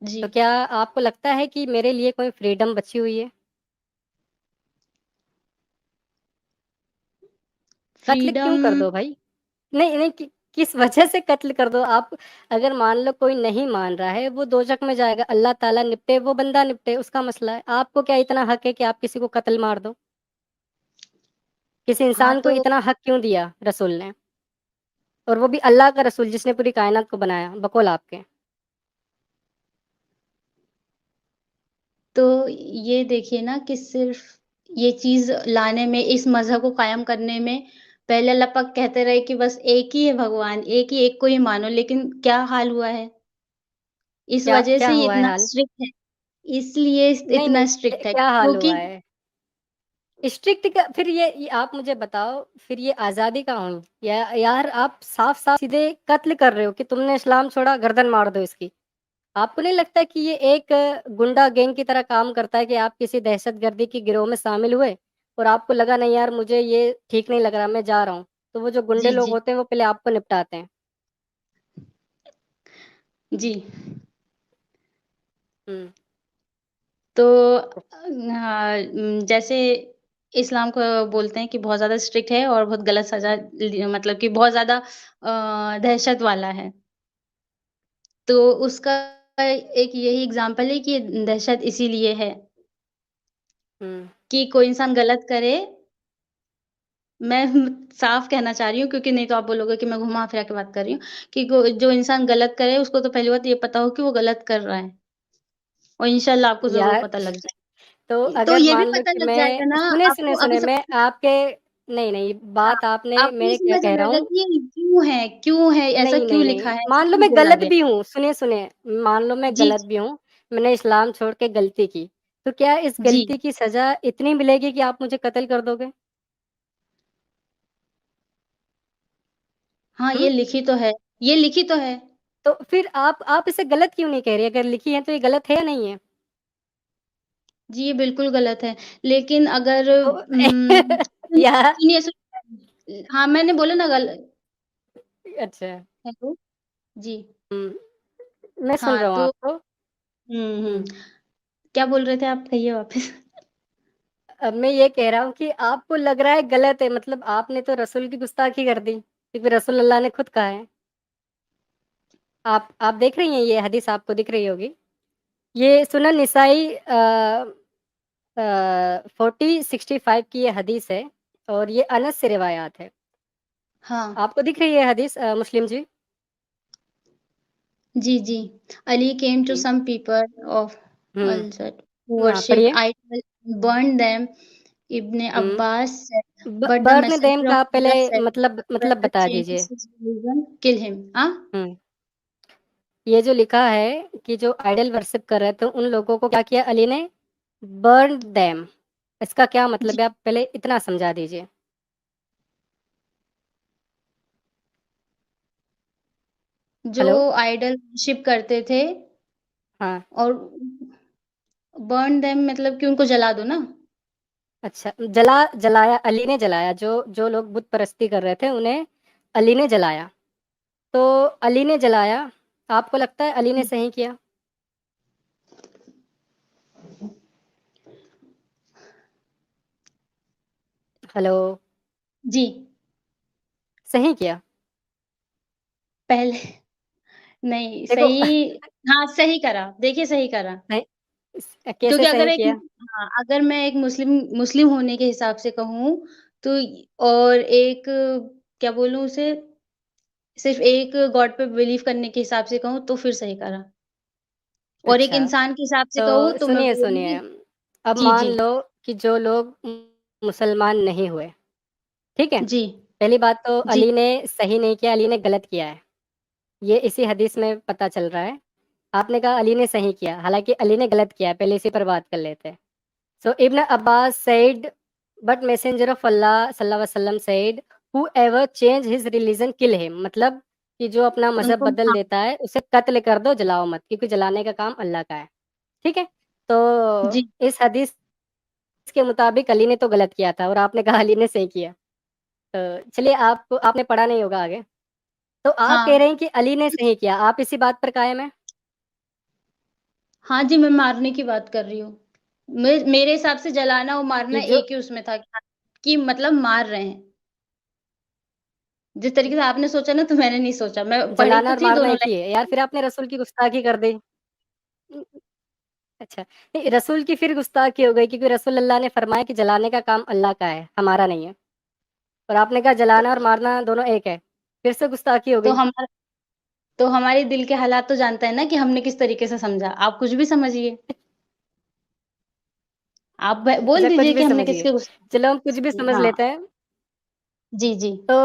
जी। तो क्या आपको लगता है कि मेरे लिए कोई फ्रीडम बची हुई है? कत्ल क्यों फ्रीडम कर दो भाई? नहीं, नहीं कि किस वजह से कत्ल कर दो? आप अगर मान लो कोई नहीं मान रहा है, वो दोज़ख में जाएगा, अल्लाह ताला निपटे, वो बंदा निपटे, उसका मसला है। आपको क्या इतना हक है कि आप किसी को कत्ल मार दो? किसी हाँ, इंसान को तो इतना हक क्यों दिया रसूल ने? और वो भी अल्लाह का रसूल जिसने पूरी कायनात को बनाया, बकौल आपके। तो ये देखिए ना कि सिर्फ़ ये चीज़ लाने में, इस मज़हब को कायम करने में पहले अल्लाह पाक कहते रहे कि बस एक ही है भगवान, एक ही एक को ही मानो, लेकिन क्या हाल हुआ है? इस क्या वजह क्या से ये हुआ है इतना हाल? स्ट्रिक्ट है, इसलिए नहीं, नहीं, इतना स्ट्रिक्ट है क्या हाल क्योंकि हुआ है? स्ट्रिक्ट का फिर ये आप मुझे बताओ, फिर ये आज़ादी कहाँ हुई? या यार आप साफ-साफ सीधे कत्ल कर रहे हो कि तुमने इस्लाम छोड़ा, गर्दन मार दो इसकी। आपको नहीं लगता कि ये एक गुंडा गैंग की तरह काम करता है कि आप किसी दहशतगर्दी की गिरोह में शामिल हुए और आपको लगा नहीं यार मुझे ये ठीक नहीं लग रहा, मैं जा रहा हूँ। तो वो जो गुंडे जी, लोग जी। होते हैं वो पहले आपको निपटाते हैं। जी। हुँ, तो जैसे इस्लाम को बोलते हैं कि बहुत ज़्यादा स्ट्रिक्ट है और बहुत गलत सज़ा मतलब कि बहुत ज़्यादा दहशत वाला है। तो उसका एक यही एग्ज़ाम्पल है कि दहशत इसीलिए है हुँ। कि कोई इंसान गलत करे, मैं साफ कहना चाह रही हूँ क्योंकि नहीं तो आप बोलोगे कि मैं घुमा-फिरा के बात कर रही हूँ, कि को जो इंसान गलत करे उसको तो पहली बात ये पता हो कि वो गलत कर रहा है और इंशाल्लाह आपको ज़रूर यार पता लग तो जाए। तो अगर ये भी मान लो पता कि लग जाएगा मैं ना सुने, सुने, आपको आपको सुने सब मैं आपके नहीं, नहीं हाँ, बात आपने आपको ये मैं क्या समझ कह में रहा आएगा हूँ कि ये क्यों है, ऐसा नहीं, क्यों नहीं, लिखा नहीं, है, ऐसा मान लो क्यों मैं बोला गलत गया। भी हूँ, सुनिए, सुनिए, मान लो मैं जी, गलत भी हूँ, मैंने इस्लाम छोड़ के गलती की, तो क्या इस जी। गलती की सज़ा इतनी मिलेगी कि आप मुझे कत्ल कर दोगे? हाँ, हुँ? ये लिखी तो है। तो फिर आप इसे गलत क्यों नहीं कह रही? अगर लिखी है तो ये गलत है या नहीं है? जी, ये बिल्कुल गलत है। लेकिन अगर तो या सुनिए, हाँ, मैंने बोला ना अच्छा, हेलो? जी। हुँ, मैं सुन हाँ, रहा हूँ तो आपको। हुँ। हुँ, क्या बोल रहे थे आप? कहिए वापस। अब मैं ये कह रहा हूँ कि आपको लग रहा है गलत है, मतलब आपने तो रसूल की गुस्ताखी कर दी, क्योंकि रसूल अल्लाह ने खुद कहा है। आप देख रही हैं ये हदीस आपको दिख रही होगी। ये सुनन निसाई 4065 की ये हदीस है और ये अनस से रिवायात है। हाँ। आपको दिख रही है हदीस मुस्लिम जी? जी, जी। Ali came to जी। some people of हुँ, Malsat who हाँ, worshipped पढ़िए। idol, burned them. Ibn हुँ, Abbas said, but the burn them messenger का of आप पहले Allah said, मतलब whoever बता changes दीजिए। his religion, kill him. हाँ? हुँ, ये जो लिखा है कि जो आइडल वर्शिप कर रहे थे उन लोगों को क्या किया अली ने? बर्न देम इसका क्या जी, मतलब है? आप पहले इतना समझा दीजिए। जो हेलो? आइडल वर्शिप करते थे हाँ, और बर्न देम मतलब कि उनको जला दो ना? अच्छा जलाया अली ने जलाया जो लोग बुत परस्ती कर रहे थे उन्हें अली ने जलाया। तो अली ने जलाया, आपको लगता है अली ने सही किया? हेलो? जी, सही किया? पहले नहीं देखो सही हाँ, सही करा। देखिए सही करा। नहीं कैसे क्योंकि सही किया? अगर मैं एक मुस्लिम मुस्लिम होने के हिसाब से कहूँ, तो और एक क्या बोलूँ उसे, सिर्फ़ एक गॉड पे बिलीव करने के हिसाब से कहूँ, तो फिर सही करा। और एक अच्छा, इंसान के हिसाब से तो कहूँ, तो मैं सुनिए, सुनिए, बोलूँगी अब जी, मान जी। लो कि जो लोग मुसलमान नहीं हुए, ठीक है? जी, पहली बात तो जी, अली ने सही नहीं किया, अली ने गलत किया है। ये इसी हदीस में पता चल रहा है। आपने कहा अली ने सही किया, हालाँकि अली ने गलत किया है, पहले इसी पर बात कर लेते हैं। So Ibn Abbas said, but Messenger of Allah सल्लल्लाहु अलैहि वसल्लम said, whoever change his religion kill him मतलब कि जो अपना मज़हब उनको बदल हाँ, देता है, उसे कत्ल कर दो, जलाओ मत, क्योंकि जलाने का काम अल्लाह का है। ठीक है? तो जी, इस हदीस के मुताबिक अली ने तो गलत किया था और आपने कहा अली ने सही किया। तो चलिए आपने पढ़ा नहीं होगा आगे। तो आप कह हाँ। रहे हैं कि अली ने सही किया, आप इसी बात पर कायम हैं? हाँ जी, मैं मारने की बात कर रही हूँ। मेरे हिसाब से जलाना और मारना कि जो एक ही उसमें था कि मतलब मार रहे हैं। जिस तरीके से आपने सोचा ना, तो मैंने नहीं सोचा। मैं पढ़ी जलाना तो और थी मारना दोनों एक ही लाइन। है। यार फिर आपने रसूल की गुस्ताखी कर दी। अच्छा, नहीं रसूल की फिर गुस्ताखी हो गई क्योंकि रसूल अल्लाह ने फरमाया कि जलाने का काम अल्लाह का है, हमारा नहीं है। और आपने कहा तो जलाना और मारना दोनों एक है, फिर से गुस्ताखी हो तो गई। हमारा तो हमारे दिल के हालात तो जानता है ना कि हमने किस तरीके से समझा। आप कुछ भी समझिए। आप बोल अच्छा कुछ दीजिए भी कि हमने समझिए। किसके चलो हम कुछ भी समझ हाँ, लेते हैं। जी, जी। तो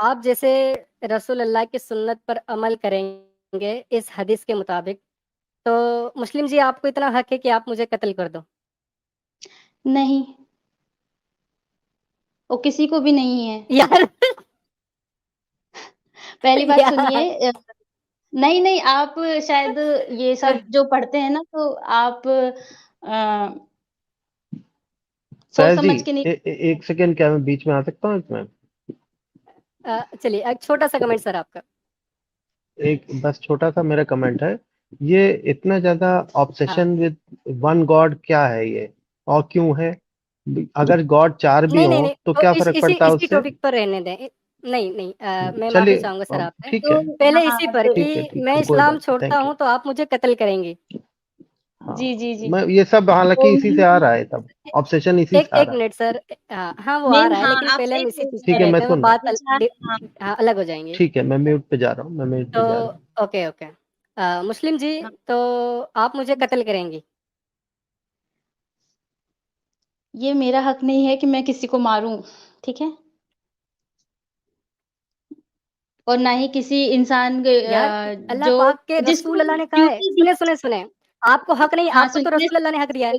आप जैसे रसूल अल्लाह की सुन्नत पर अमल करेंगे इस हदीस के मुताबिक, तो मुस्लिम जी आपको इतना हक है कि आप मुझे कत्ल कर दो। नहीं, वो किसी को भी नहीं है। यार पहली बात यार सुनिए नहीं, नहीं आप शायद ये सब जो पढ़ते हैं ना तो आप सोच साहिर जी, समझ के नहीं एक सेकंड, क्या मैं बीच में आ सकता हूँ इसमें? चलिए एक छोटा-सा कमेंट सर आपका। एक बस छोटा-सा मेरा कमेंट है। ये इतना ज़्यादा हाँ। ऑब्सेशन विद वन गॉड क्या है ये? और क्यों है? अगर गॉड 4 भी नहीं, नहीं, हों, नहीं, तो तो क्या इस फ़र्क इसी पड़ता है इसी उससे? टॉपिक पर रहने दें। नहीं, नहीं मैं माफ़ी चलिए, चाहूँगा सर आपसे। ठीक तो है, पहले हाँ, इसी पर तो कि ठीक मैं है, कोई इस्लाम बात नहीं, छोड़ता थैंक यू। हूँ तो आप मुझे कत्ल करेंगी। हाँ, जी, जी, जी। मैं ये सब तो हालाँकि इसी से आ मेन रहा है सब, ऑब्सेशन इसी एक से आ एक रहा है। मिनट सर हाँ, वो आ रहा है हाँ, लेकिन आप पहले सही हम इसी बोल चीज़ रहे पे ठीक है, हैं। मैं रहते हैं, वो सुन रहा हूँ। बात विचार हाँ, हाँ, अलग हो जाएँगी। ठीक है, मैं म्यूट पे जा रहा हूँ, मैं म्यूट तो पे जा रहा हूँ। Okay, okay. मुस्लिम जी हाँ। तो आप मुझे कत्ल करेंगी। ये मेरा हक नहीं है कि मैं किसी को मारूँ, ठीक है? और ना ही किसी इंसान यार अल्लाह जो पाक के जिसको रसूल अल्लाह ने कहा है ड्यूटी दी सुने, आपको हक नहीं, हाँ, आपको तो सुनिए रसूल अल्लाह ने हक दिया है।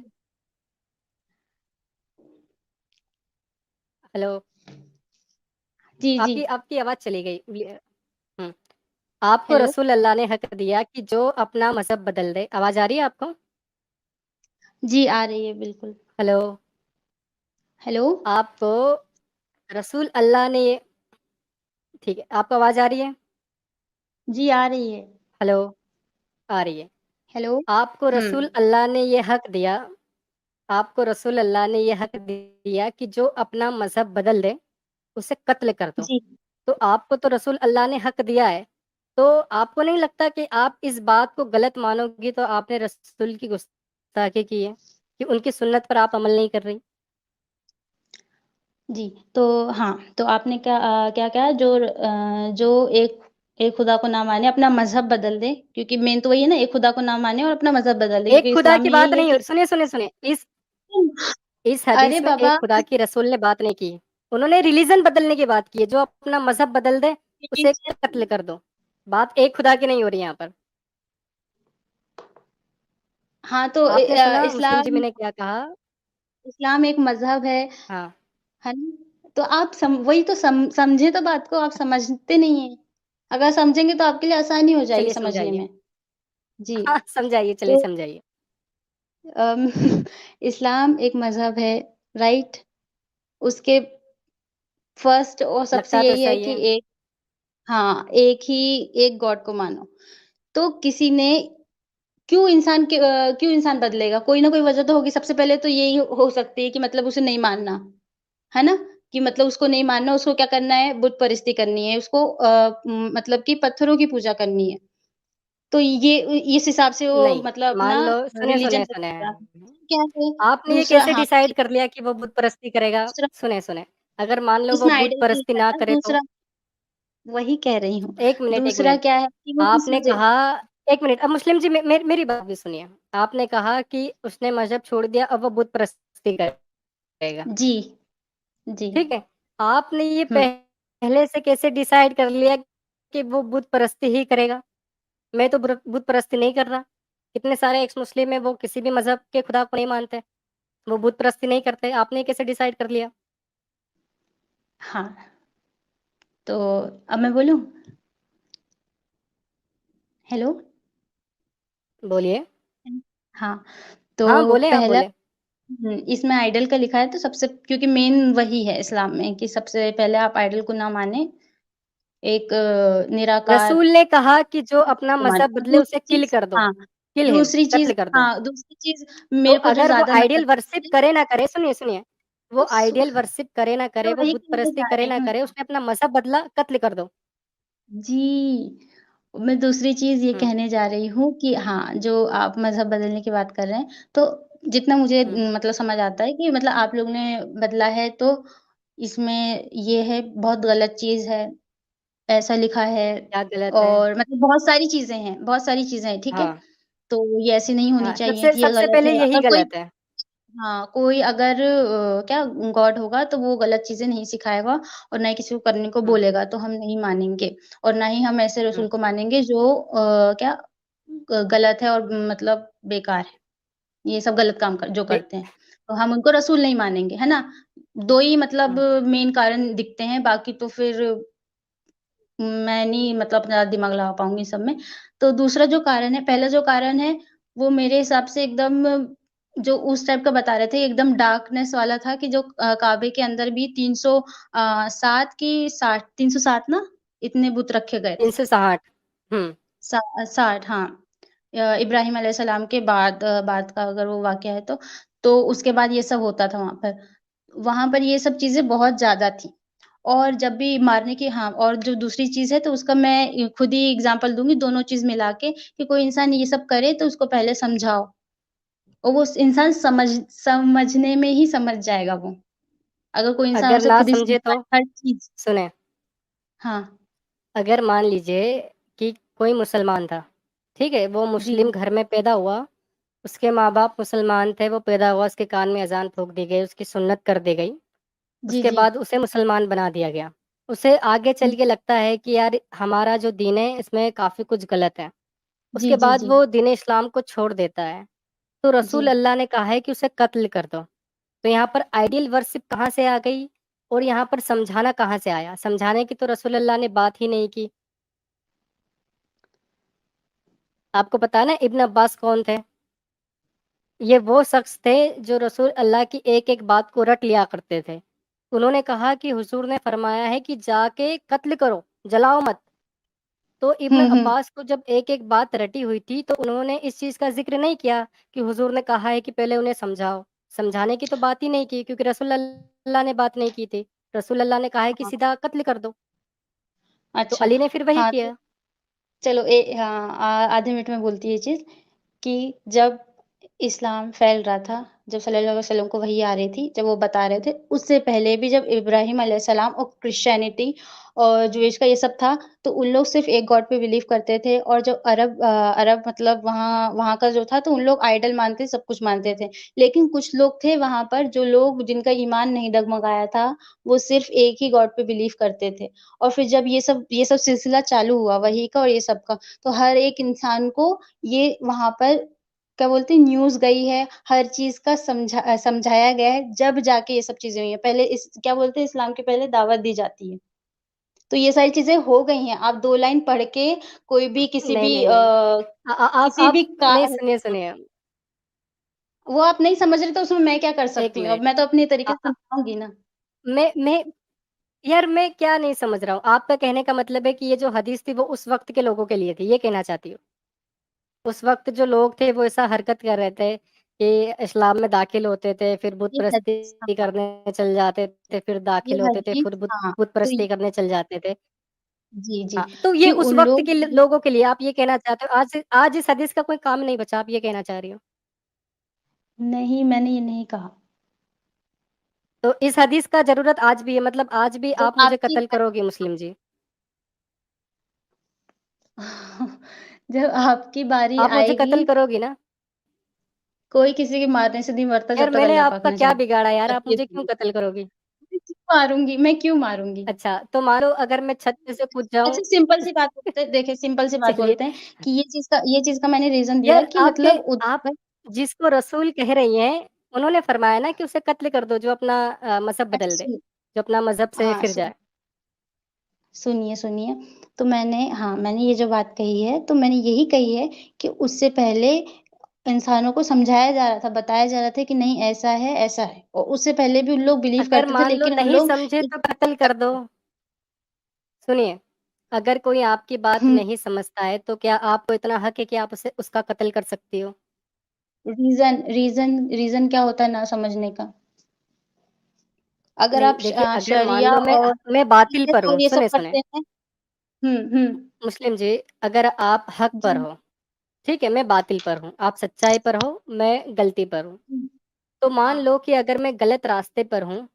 हेलो, जी, जी। आपकी आपकी आवाज़ चली गई। हुँ, आपको हेलो? रसूल अल्लाह ने हक दिया कि जो अपना मज़हब बदल दे। आवाज़ आ रही है आपको? जी, आ रही है बिल्कुल। Hello, hello? आपको रसूल अल्लाह ने ये ठीक है, आपको आवाज़ आ रही है? जी, आ रही है। हेलो, आ रही है। हेलो? आपको हुँ। रसूल अल्लाह ने ये हक दिया आपको रसूल अल्लाह ने ये हक दिया कि जो अपना मज़हब बदल दे, उसे कत्ल कर दो। जी। तो आपको तो रसूल अल्लाह ने हक दिया है, तो आपको नहीं लगता कि आप इस बात को गलत मानोगी तो आपने रसूल की गुस्ताखी की है, कि उनकी सुन्नत पर आप अमल नहीं कर रही? जी, तो हाँ, तो आपने क्या कहा जो एक एक खुदा को ना माने, अपना मज़हब बदल दे, क्योंकि मेन तो वही है ना, एक खुदा को ना माने और अपना मज़हब बदल दे, एक क्योंकि खुदा इस्लाम की में बात यही है नहीं कि हो सुनिए, इस अरे हदीस में एक बाबा! खुदा की रसूल ने बात नहीं की। उन्होंने रिलीजन बदलने की बात की है, जो अपना मज़हब बदल दे, उसे कत्ल कर दो। बात एक खुदा की नहीं हो रही यहाँ पर। हाँ, तो आपने सुना मुस्लिम जी इस्लाम मैंने क्या कहा? इस्लाम एक मज़हब हाँ, है ना? तो आप वही तो समझें तो बात को, आप समझते नहीं हैं। अगर समझेंगे तो आपके लिए आसानी हो जाएगी चलिए समझने समझाइए। में। जी, हाँ, समझाइए, चलिए तो समझाइए। अम, इस्लाम एक मज़हब है, राइट? उसके फर्स्ट और सबसे लगता तो यही है सही कि है। एक हाँ, एक गॉड को मानो। तो किसी ने क्यों इंसान बदलेगा? कोई ना कोई वजह तो होगी, सबसे पहले तो यही हो सकती है कि मतलब उसे नहीं मानना, है ना? कि मतलब उसको नहीं मानना, उसको क्या करना है, बुत परस्ती करनी है, उसको मतलब कि पत्थरों की पूजा करनी है। तो ये इस हिसाब से वो नहीं, मतलब मान अपना लो रिलीजन सुने। बदलेगा। क्या है आपने ये दूसरा कैसे हाँ, डिसाइड कर लिया कि वो बुत परस्ती करेगा? दूसरा सुने। अगर मान लो वो उसमें बुत आइडल का परस्ती लिखा ना है ना करे तो? दूसरा वही कह रही हूँ। 1 दूसरा मिनट। क्या है कि वो आपने किसी से कहा 1 मिनट अब मुस्लिम जी मेरी बात भी सुनिए। आपने कहा कि उसने मज़हब छोड़ दिया, अब वो बुत परस्ती करेगा, जी, जी। ठीक है? आपने ये हुँ। पहले से कैसे डिसाइड कर लिया कि वो बुत परस्ती ही करेगा? मैं तो बुत परस्ती नहीं कर रहा। कितने सारे एक्स मुस्लिम हैं वो किसी भी मज़हब के खुदा को नहीं मानते। वो बुत परस्ती नहीं करते। आपने कैसे डिसाइड कर लिया? हाँ, तो अब मैं बोलूँ? हेलो? बोलिए। हाँ, तो हाँ, बोलें आप पहला बोलें। इसमें आइडल का लिखा है तो सबसे क्योंकि मेन वही है इस्लाम में कि सबसे पहले आप आइडल को ना मानें, एक निराकार रसूल ने कहा कि जो अपना को मज़हब मानें। बदले उसे किल कर दो। किल हिम, कत्ल कर दो। दूसरी चीज़ तो मेरे को जो अगर वो ज़्यादा आइडियल नफ़रत वर्शिप आती है करे ना करे सुनिए, वो तो सु आइडियल वर्शिप करे ना मैं करे, वो वही बुत कहने परस्ती जा करे रही ना हूँ। करे, उसने अपना मज़हब बदला, कत्ल कर दो। जी, मैं दूसरी चीज़ ये हुँ, कहने जा रही हूँ कि हाँ, जो आप मज़हब बदलने की बात कर रहे हैं, तो जितना मुझे हुँ। मतलब समझ आता है कि मतलब आप लोग ने बदला है तो इसमें ये है बहुत गलत चीज़ है, ऐसा लिखा है क्या गलत है? और मतलब बहुत सारी चीज़ें हैं, ठीक है? हाँ, तो ये ऐसी नहीं होनी हाँ, चाहिए सबसे कि ये सबसे गलत पहले है। यही अगर कोई गलत है। हाँ, कोई अगर क्या गॉड होगा तो वो गलत चीज़ें नहीं सिखाएगा और ना ही किसी को करने को हुँ, बोलेगा, तो हम नहीं मानेंगे और ना ही हम ऐसे हुँ, रसूल को मानेंगे जो क्या गलत है और मतलब बेकार है। ये सब गलत काम जो देख करते हैं, तो हम उनको रसूल नहीं मानेंगे, है ना? 2 ही मतलब हुँ। मेन कारण दिखते हैं, बाकी तो फिर मैं नहीं मतलब अपना दिमाग लगा पाऊँगी सब में। तो दूसरा जो कारण है पहला जो कारण है, वो मेरे हिसाब से एकदम जो उस टाइप का बता रहे थे, एकदम डार्कनेस वाला था कि जो काबे के अंदर भी 7 की 60 360 ना? इतने बुत रखे गए थे। 360 हुँ। 60 हाँ। इब्राहिम अलैहिस्सलाम के बाद का अगर वो वाक़या है तो उसके बाद ये सब होता था वहाँ पर। वहाँ पर ये सब चीज़ें बहुत ज़्यादा थी। और जब भी मारने की हाँ, और जो दूसरी चीज़ है तो उसका मैं खुद ही एग्ज़ाम्पल दूँगी दोनों चीज़ मिला के कि कोई इंसान ये सब करे तो उसको पहले समझाओ और वो इंसान समझने में ही समझ जाएगा वो। अगर कोई इंसान अगर उसे ना खुद ही समझे समझाए तो हर चीज़ सुनें, हाँ, अगर मान लीजिए कि कोई मुसलमान था, ठीक है? वो जी, मुस्लिम जी। घर में पैदा हुआ, उसके माँ-बाप मुसलमान थे, वो पैदा हुआ, उसके कान में अज़ान फूँक दी गई, उसकी सुन्नत कर दी गई। जी, उसके जी। बाद उसे मुसलमान बना दिया गया। उसे आगे हुँ, चल के लगता है कि यार हमारा जो दीन है इसमें काफ़ी कुछ गलत है। जी, उसके जी, बाद जी। वो दीन इस्लाम को छोड़ देता है। तो जी। रसूल अल्लाह ने कहा है कि उसे कत्ल कर दो। तो यहाँ पर आइडियल वर्शिप कहाँ से आ गई और यहाँ पर समझाना कहाँ से आया? समझाने की तो रसूल अल्लाह ने बात ही नहीं की। आपको पता है ना इब्न अब्बास कौन थे? ये वो शख्स थे जो रसूल अल्लाह की एक-एक बात को रट लिया करते थे। उन्होंने कहा कि हुज़ूर ने फरमाया है कि जाके कत्ल करो, जलाओ मत। तो इब्न हुँ, हुँ। अब्बास को जब एक-एक बात रटी हुई थी तो उन्होंने इस चीज़ का ज़िक्र नहीं किया कि हुज़ूर ने कहा है कि पहले उन्हें समझाओ। समझाने की तो बात ही नहीं की क्योंकि रसूल अल्लाह ने बात नहीं की थी। रसूल अल्लाह ने कहा है कि हाँ, सीधा कत्ल कर दो। तो अच्छा। अली ने फिर वही हाँ, तो किया। चलो हाँ, आधे मिनट में बोलती ये चीज़ कि जब इस्लाम फैल रहा था, जब सल्लल्लाहु अलैहि वसल्लम को वही आ रही थी, जब वो बता रहे थे, उससे पहले भी जब इब्राहिम अलैहिस्सलाम और क्रिश्चियनिटी और ज्यूइश का ये सब था, तो उन लोग सिर्फ़ एक गॉड पे बिलीव करते थे और जो अरब मतलब वहाँ वहाँ का जो था, तो उन लोग आइडल मानते, सब कुछ मानते थे। लेकिन कुछ लोग थे वहाँ पर जो लोग जिनका ईमान नहीं डगमगाया था, वो सिर्फ़ एक ही गॉड पे बिलीव करते थे। और फिर जब ये सब सिलसिला चालू हुआ वही का और ये सब का, तो हर एक इंसान को ये वहाँ पर क्या बोलते हैं न्यूज़ गई है, हर चीज़ का समझाया गया है, जब जाके ये सब चीज़ें हुई हैं। पहले इस क्या बोलते हैं इस्लाम के पहले दावत दी जाती है। तो ये सारी चीज़ें हो गई हैं। आप 2 लाइन पढ़ के कोई भी नहीं, नहीं, नहीं। किसी आप भी का नहीं सुनिए। वो आप नहीं समझ रहे तो उसमें मैं क्या कर 1 सकती हूँ? अब मिनट। मैं तो अपने तरीके अ से अ, समझाऊँगी ना। मैं यार मैं क्या नहीं समझ रहा हूँ? आपका कहने का मतलब है कि ये जो हदीस थी वो उस वक़्त के लोगों के लिए थी, ये कहना चाहती हो? उस वक़्त जो लोग थे वो ऐसा हरकत कर रहे थे कि इस्लाम में दाखिल होते थे, फिर बुत ये हदीस परस्ती हाँ, करने चले जाते थे, फिर ये दाखिल होते थे, हदीस फिर हाँ, बुत तो परस्ती करने चले जाते थे। जी, जी, हाँ, तो ये कि उस उन वक़्त लोग के लोगों के लिए आप ये कहना चाहते हो आज इस हदीस का कोई काम नहीं बचा, आप ये कहना चाह रही हो? नहीं, मैंने ये नहीं कहा। तो इस हदीस का ज़रूरत आज भी है मतलब आज भी जब आप मुझे आपकी कत्ल करोगी मुस्लिम जी। जब आपकी बारी आप मुझे आएगी, कत्ल करोगी ना? कोई किसी के मारने से नहीं मरता यार जब तक मैंने अल्लाह पाक आपका ना क्या चाहे। बिगाड़ा यार, आप आप ये मुझे क्यों बोलिए। कत्ल करोगी? मैं क्यों मारूँगी? अच्छा, तो मान लो अगर मैं छत पे से कूद अच्छा जाऊँ सिंपल सी बात बोलते हैं देखिए सिंपल सी बात चलिए बोलते हैं कि ये चीज़ का मैंने रीज़न दिया यार कि आपके मतलब आप जिसको रसूल कह रही हैं, उन्होंने फरमाया ना कि उसे कत्ल कर दो जो अपना मज़हब अच्छा बदल दे, जो अपना मज़हब से हाँ, फिर जाए। सुनिए, तो मैंने ये जो बात कही है, तो मैंने यही कही है कि उससे पहले इंसानों को समझाया जा रहा था, बताया जा रहा था कि नहीं ऐसा है और उससे पहले भी उन लोग बिलीव अगर करते थे मान लो लेकिन उन नहीं लोग समझे इत तो कत्ल कर दो। सुनिए, अगर कोई आपकी बात हुँ, नहीं समझता है, तो क्या आपको इतना हक है कि आप उसे उसका कत्ल कर सकती हो? रीज़न क्या होता है ना समझने का? अगर नहीं, आप देखिए अगर मान शरिया लो और मैं बातिल सीरत पर हूँ, और ये सब सुने। पढ़ते हैं हुँ, हुँ। मुस्लिम जी, अगर आप हक पर जी। हो, ठीक है? मैं बातिल पर हूँ, आप सच्चाई पर हो, मैं गलती पर हूँ। हुँ, तो मान हाँ। लो कि अगर मैं गलत रास्ते पर हूँ,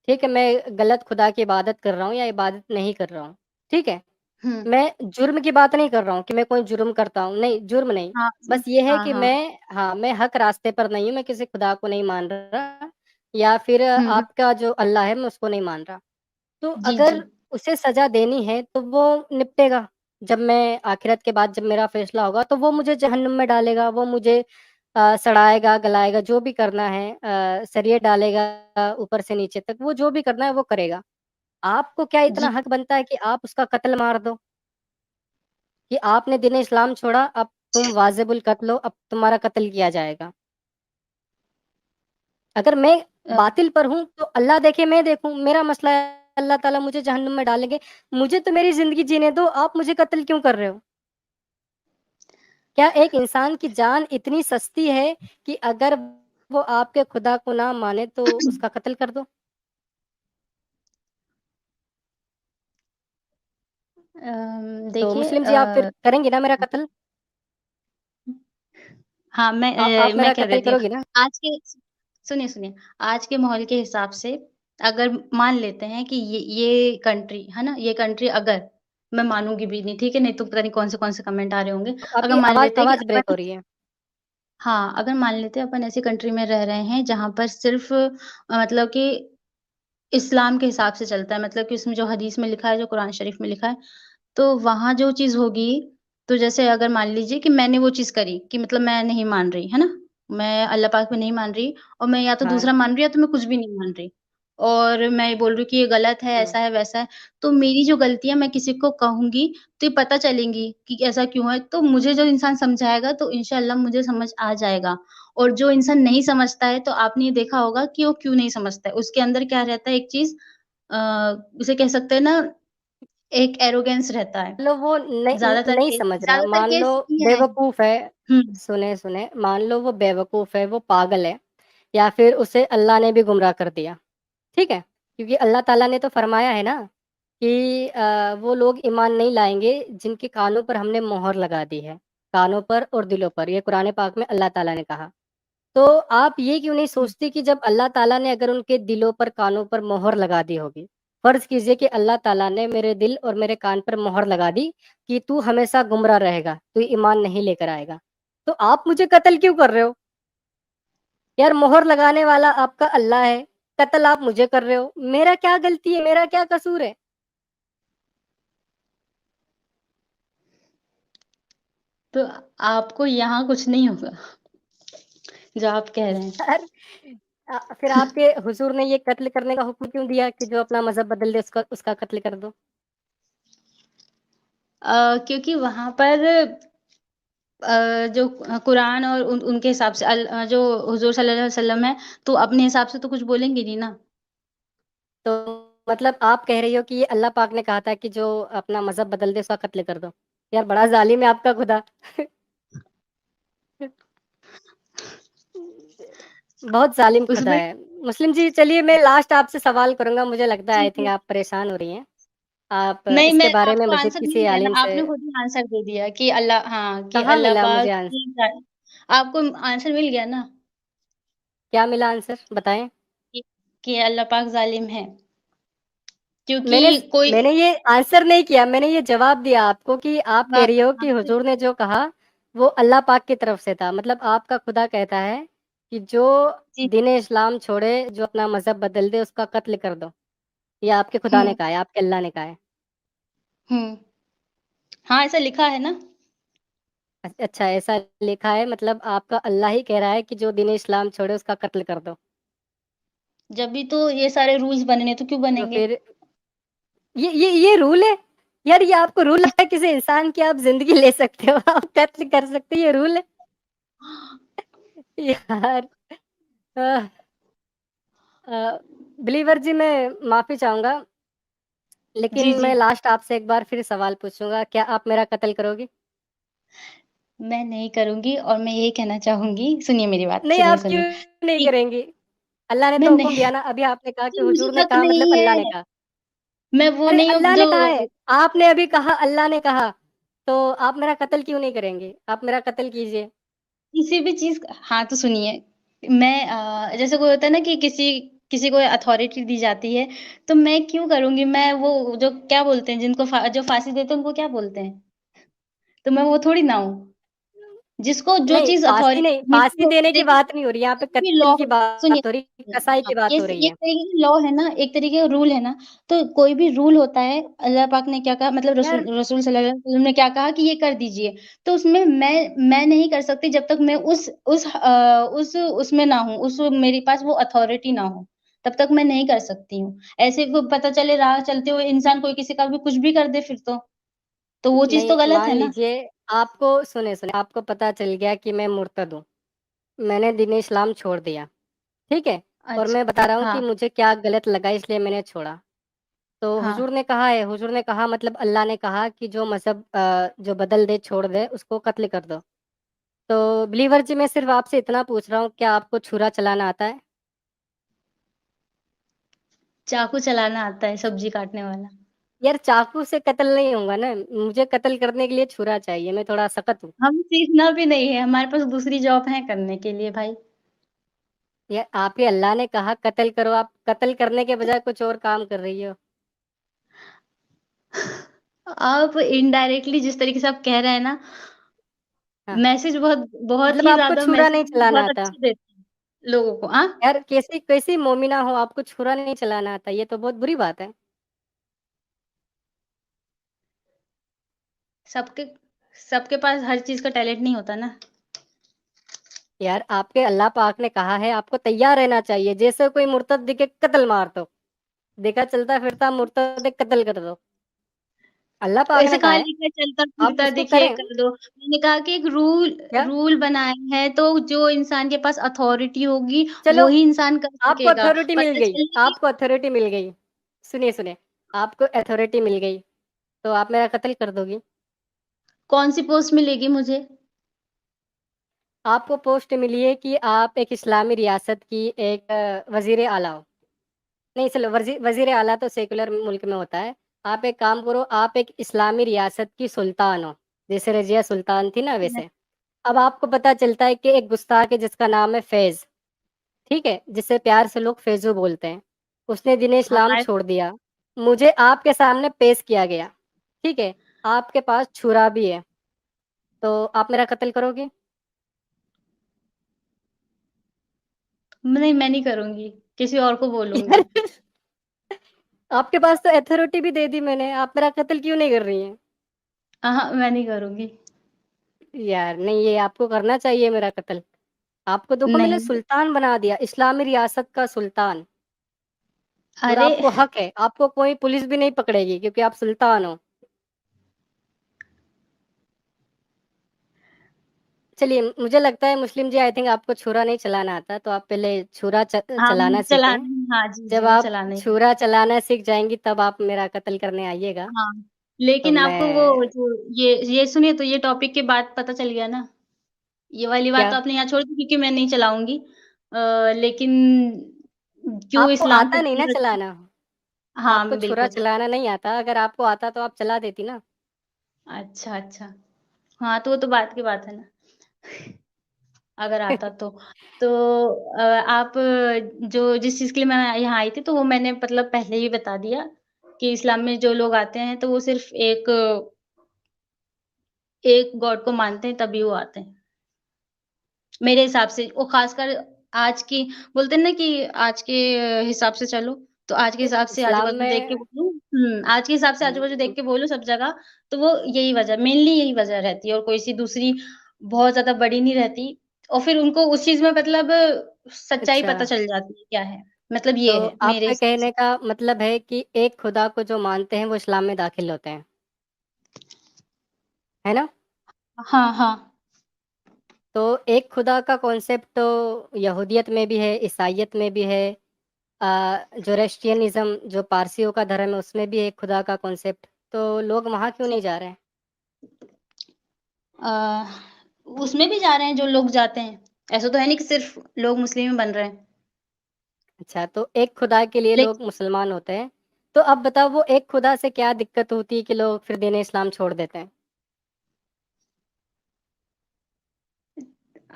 ठीक है? मैं गलत खुदा की इबादत कर रहा हूँ या इबादत नहीं कर रहा हूँ, ठीक है? हुँ, मैं जुर्म की बात नहीं कर रहा हूँ कि मैं कोई जुर्म करता हूँ, नहीं, जुर्म नहीं। हाँ, बस ये है हाँ, कि हाँ। मैं हक रास्ते पर नहीं हूँ, मैं किसी खुदा को नहीं मान रहा या फिर हुँ, हुँ। आपका जो अल्लाह है, मैं उसको नहीं मान रहा। तो जी, जी। अगर उसे सज़ा देनी है, तो वो निपटेगा। जब मैं आखिरत के बाद जब मेरा फ़ैसला होगा, तो वो मुझे जहन्नुम में डालेगा, वो मुझे सड़ाएगा, गलाएगा, जो भी करना है, सरिये डालेगा ऊपर से नीचे तक, वो जो भी करना है वो करेगा। आपको क्या इतना जी। हक बनता है कि आप उसका कत्ल मार दो? कि आपने दीन इस्लाम छोड़ा, अब तुम वाजिबुल कत्ल हो, अब तुम्हारा कत्ल किया जाएगा। अगर मैं अ, बातिल पर हूँ, तो अल्लाह देखे, मैं देखूँ, मेरा मसला है, अल्लाह ताला मुझे जहन्नुम में डालेंगे, मुझे तो मेरी ज़िंदगी जीने दो, आप मुझे कत्ल क्यों कर रहे हो? क्या एक इंसान की जान इतनी सस्ती है कि अगर वो आपके खुदा को ना माने तो उसका कत्ल कर दो? तो देखिए मुस्लिम जी, आप फिर करेंगी ना मेरा कत्ल? हाँ, आप मैं मेरा कह कत्ल देती हूँ। करोगी ना? आज के सुनिए, आज के माहौल के हिसाब से अगर मान लेते हैं कि ये कंट्री, है ना? ये कंट्री अगर मैं मानूँगी भी नहीं, ठीक है? नहीं तो पता नहीं कौन से कमेंट आ रहे होंगे। तो अगर आपकी मान आवाज़ लेते हैं कि आवाज़ ब्रेक हो अपन रही है। हाँ, अगर मान लेते हैं अपन ऐसी कंट्री में रह रहे हैं जहाँ पर सिर्फ़ मतलब कि इस्लाम के हिसाब से चलता है, मतलब कि उसमें जो हदीस में लिखा है, जो कुरान शरीफ में लिखा है, तो वहाँ जो चीज़ होगी, तो जैसे अगर मान लीजिए कि मैंने वो चीज़ करी कि मतलब मैं नहीं मान रही, है ना? मैं अल्लाह पाक पे नहीं मान रही और मैं या तो हाँ। दूसरा मान रही या तो मैं कुछ भी नहीं मान रही। और मैं ये बोल रही हूँ कि ये गलत है, हुँ। ऐसा है, वैसा है। तो मेरी जो गलतियाँ मैं किसी को कहूँगी, तो ये पता चलेंगी कि ऐसा क्यों है। तो मुझे जो इंसान समझाएगा तो इंशाअल्लाह मुझे समझ आ जाएगा। और जो इंसान नहीं समझता है, तो आपने ये देखा होगा कि वो क्यों नहीं समझता है। उसके अंदर क्या रहता है एक चीज़ अ, उसे कह सकते हैं ना एक एरोगेंस रहता है। लो वो नहीं समझ रहा, ज़्यादातर मान लो केस ये है। बेवकूफ़ है, हुँ, सुने, मान लो वो बेवकूफ़ है, वो पागल है, या फिर उसे अल्लाह ने भी गुमराह कर दिया, ठीक है? क्योंकि अल्लाह ताला ने तो फ़रमाया है ना कि वो लोग ईमान नहीं लाएँगे जिनके कानों पर हमने मोहर लगा दी है, कानों पर और दिलों पर, ये कुरान पाक में अल्लाह ताला ने कहा। तो आप ये क्यों नहीं हुँ, सोचती कि जब अल्लाह ताला ने अगर उनके दिलों पर, कानों पर मोहर लगा दी होगी, फ़र्ज़ कीजिए कि अल्लाह ताला ने मेरे दिल और मेरे कान पर मोहर लगा दी कि तू हमेशा गुमराह रहेगा, तू ईमान नहीं लेकर आएगा। तो आप मुझे कत्ल क्यों कर रहे हो? यार मोहर लगाने वाला आपका अल्लाह है, कत्ल आप मुझे कर रहे हो। मेरा क्या गलती है? मेरा क्या कसूर है? तो आपको यहाँ कुछ नहीं होगा, जो आप कह रहे हैं। यार फिर आपके हुज़ूर ने ये कत्ल करने का हुक्म क्यों दिया कि जो अपना मज़हब बदल दे उसका उसका कत्ल कर दो? क्योंकि वहाँ पर जो कुरान और उनके हिसाब से जो हुज़ूर सल्लल्लाहु अलैहि वसल्लम है, तो अपने हिसाब से तो कुछ बोलेंगे नहीं ना। तो मतलब आप कह रही हो कि ये अल्लाह पाक ने कहा था कि जो अपना मज़हब बदल दे उसका कत्ल कर दो। यार बड़ा ज़ालिम है आपका खुदा। बहुत ज़ालिम खुदा उसमें है। मुस्लिम जी, चलिए मैं लास्ट आपसे सवाल करूँगा, मुझे लगता है जी, आई थिंक जी। आप परेशान हो रही हैं। आप नहीं, मैं इसके बारे में आपको मज़ीद आंसर किसी मिल गया ना, आलिम से। आपने खुद ही आंसर दे दिया कि अल्लाह हाँ, कि कहाँ अल्लाह मिला पाक मुझे आंसर? आपको आंसर मिल गया ना क्या मिला आंसर? बताएँ? कि कि अल्लाह पाक ज़ालिम है। क्योंकि मैंने कोई मैंने ये आंसर नहीं किया, मैंने ये जवाब दिया आपको कि आप कह हाँ, रही हो हाँ, कि हुज़ूर ने जो कहा, वो अल्लाह पाक की तरफ से था। मतलब आपका खुदा कहता है कि जो जी, दीन इस्लाम छोड़े, जो अपना मज़हब बदल दे, उसका कत्ल कर दो। ये आपके खुदा ने हुँ, कहा है, आपके अल्लाह ने कहा है। हुँ। हाँ, ऐसा लिखा है ना। अच्छा, ऐसा लिखा है, मतलब आपका अल्लाह ही कह रहा है कि जो दीन इस्लाम छोड़े उसका कत्ल कर दो। जब भी तो ये सारे रूल्स बने तो क्यों तो बनेंगे? फिर ये रूल है? यार ये आपको रूल लगता है किसी इंसान की आप ज़िंदगी ले सकते हो, आप कत्ल कर सकते हो, ये रूल है? यार अ बिलीवर जी, मैं माफ़ी चाहूँगा, लेकिन जी, जी। मैं लास्ट आपसे एक बार फिर सवाल पूछूँगा, क्या आप मेरा कत्ल करोगी? मैं नहीं करूँगी और मैं यही कहना चाहूँगी सुनिए मेरी बात, नहीं, आप क्यों सुनिए नहीं कि करेंगी? अल्लाह ने मैं तो हुक्म नहीं दिया ना, अभी आपने कहा कि मुझे हुज़ूर ने हक कहा मतलब नहीं अल्लाह है, ने कहा। मैं वो अरे नहीं हूँ अल्लाह जो ने कहा है, आपने अभी कहा अल्लाह ने कहा, तो आप मेरा कत्ल क्यों नहीं करेंगे? आप मेरा कत्ल कीजिए। किसी भी चीज़ हाँ, तो सुनिए, मैं जैसे कोई होता है ना कि किसी किसी को अथॉरिटी दी जाती है, तो मैं क्यों करूँगी? मैं वो जो क्या बोलते हैं जिनको जो फांसी देते हैं उनको क्या बोलते हैं? तो मैं वो थोड़ी ना हूँ। जिसको जो नहीं, चीज़ फांसी नहीं, अथॉरिटी फांसी देने की देखिए बात नहीं हो रही है, यहाँ पे कोई भी कत्ल लॉ की सुनिए बात हो रही है, कसाई हाँ, की बात ये हो रही एक है। तरीके का लॉ है ना, एक तरीके का रूल है ना, तो कोई भी रूल होता है, अल्लाह पाक ने क्या कहा मतलब यार रसूल सल्लल्लाहु अलैहि वसल्लम ने क्या कहा कि ये कर दीजिए, तो उसमें मैं नहीं कर सकती जब तक मैं उस उसमें ना हूँ, उस मेरे पास वो अथॉरिटी ना हो, तब तक मैं नहीं कर सकती हूँ। ऐसे को पता चले राह चलते हुए इंसान कोई किसी का भी कुछ भी कर दे फिर तो वो चीज़ नहीं, तो गलत मान है ना। लीजिए आपको सुने, आपको पता चल गया कि मैं मुर्तद हूँ, मैंने दीन इस्लाम छोड़ दिया, ठीक है? और अच्छा, मैं बता रहा हूँ कि हाँ, मुझे क्या गलत लगा इसलिए मैंने छोड़ा। तो हाँ। हुज़ूर ने कहा मतलब अल्लाह ने कहा कि जो मज़हब जो बदल दे, छोड़ दे, उसको कत्ल कर दो। तो बिलीवर जी मैं सिर्फ़ आपसे इतना पूछ रहा हूँ, क्या आपको छुरा चलाना आता है? चाकू चलाना आता है, सब्ज़ी काटने वाला। यार चाकू से कत्ल नहीं होगा ना, मुझे कत्ल करने के लिए छुरा चाहिए, मैं थोड़ा सख्त हूँ। हम सीखना भी नहीं है, हमारे पास दूसरी जॉब है करने के लिए भाई। यार आपके अल्लाह ने कहा कत्ल करो, आप कत्ल करने के बजाय कुछ और काम कर रही हो। आप इनडायरेक्टली जिस तरीके से आप कह रहे हैं ना, हाँ, मैसेज बहुत बहुत मतलब ही आपको ज़्यादा छुरा मैसेज नहीं चलाना बहुत आता। अच्छे देते हैं लोगों को। हाँ? यार कैसी कैसी मोमिना हो, आपको छुरा नहीं चलाना आता, ये तो बहुत बुरी बात है। सबके सबके पास हर चीज़ का टैलेंट नहीं होता ना। यार आपके अल्लाह पाक ने कहा है आपको तैयार रहना चाहिए, जैसे कोई मुर्तद दिखे कत्ल मार दो, देखा चलता फिरता मुर्तद दिखे कत्ल कर दो। अल्लाह पाक ऐसे ने कहा कहाँ है, लिखा है आप चलता-फिरता उसको दिखे करें। कर दो। मैंने कहा कि एक रूल क्या? रूल बनाए हैं तो जो इंसान के पास अथॉरिटी होगी, चलो वो ही इंसान कर आपको सकेगा। अथॉरिटी मिल पता गई, चले कि आपको अथॉरिटी मिल गई। सुनिए, आपको अथॉरिटी मिल गई, तो आप मेरा कत्ल कर दोगी? कौन-सी पोस्ट मिलेगी मुझे? आपको पोस्ट मिली है कि आप एक इस्लामी रियासत की एक वज़ीर आला हो। नहीं चलो वज़ीर आला तो सेकुलर मुल्क में होता है। आप एक काम करो, आप एक इस्लामी रियासत की सुल्तान हो, जैसे रज़िया सुल्तान थी ना वैसे। अब आपको पता चलता है कि एक गुस्ताख़ है जिसका नाम है फैज़, ठीक है? जिसे प्यार से लोग फैज़ू बोलते हैं। उसने दीन इस्लाम हमारे छोड़ दिया। मुझे आपके सामने पेश किया गया, ठीक है? आपके पास छुरा भी है, तो आप मेरा कत्ल करोगे? नहीं, मैं नहीं करूँगी, किसी और को यार बोलूँगी। आपके पास तो अथॉरिटी भी दे दी मैंने, आप मेरा कत्ल क्यों नहीं कर रही हैं? मैं नहीं करूँगी। यार नहीं ये आपको करना चाहिए मेरा कत्ल। आपको देखो मैंने नहीं, सुल्तान बना दिया, इस्लामी रियासत का सुल्तान और अरे आपको हक है, आपको कोई पुलिस भी नहीं पकड़ेगी क्योंकि आप सुल्तान हो। चलिए मुझे लगता है मुस्लिम जी आई थिंक आपको छुरा नहीं चलाना आता, तो आप पहले छुरा हाँ, चलाना सीखें। हाँ, जी, जब जी, आप चलाने छुरा चलाना सीख जाएँगी तब आप मेरा कत्ल करने आइएगा, हाँ, तो लेकिन आपको वो मैं जो ये सुनिए तो ये टॉपिक के बाद पता चल गया ना, ये वाली बात क्या तो आपने यहाँ छोड़ दी क्योंकि मैं नहीं चलाऊँगी। लेकिन क्यों आपको इस्लाम आता नहीं ना खूबसूरत है चलाना? आपको हाँ, छुरा बिल्कुल। चलाना नहीं आता, अगर आपको आता तो आप चला देती ना। अच्छा, अच्छा। हाँ, तो वो तो बाद की बात है ना, अगर आता तो। तो आप जो जिस चीज़ के लिए मैं यहाँ आई थी, तो वो मैंने मतलब पहले ही बता दिया कि इस्लाम में जो लोग आते हैं, तो वो सिर्फ़ एक गॉड को मानते हैं, तभी वो आते हैं। मेरे हिसाब से और ख़ासकर आज की बोलते हैं ना कि आज के हिसाब से चलो, तो आज के हिसाब से इस्लाम आजू-बाजू देख के में बोलूँ आज के हिसाब से आजू-बाजू देख के बोलूँ सब जगह, तो वो यही वजह मेनली यही वजह रहती है और कोई सी दूसरी बहुत ज़्यादा बड़ी नहीं रहती और फिर उनको उस चीज़ में मतलब सच्चाई अच्छा, पता चल जाती है क्या है। मतलब तो ये है मेरे आपके हिसाब कहने से। का मतलब है कि एक खुदा को जो मानते हैं वो इस्लाम में दाखिल होते हैं, है ना? हाँ, हाँ। तो एक खुदा का कॉन्सेप्ट तो यहूदियत में भी है, ईसाइयत में भी है, ज़ोरेस्ट्रियनिज़्म जो पारसियों का धर्म है उसमें भी है एक खुदा का कॉन्सेप्ट, तो लोग वहाँ क्यों नहीं जा रहे हैं? अ, उसमें भी जा रहे हैं जो लोग जाते हैं। ऐसा तो है नहीं कि सिर्फ़ लोग मुस्लिम ही बन रहे हैं। अच्छा, तो एक खुदा के लिए लोग लेकिन मुसलमान होते हैं, तो अब बताओ वो एक खुदा से क्या दिक्कत होती है कि लोग फिर दीन इस्लाम छोड़ देते हैं?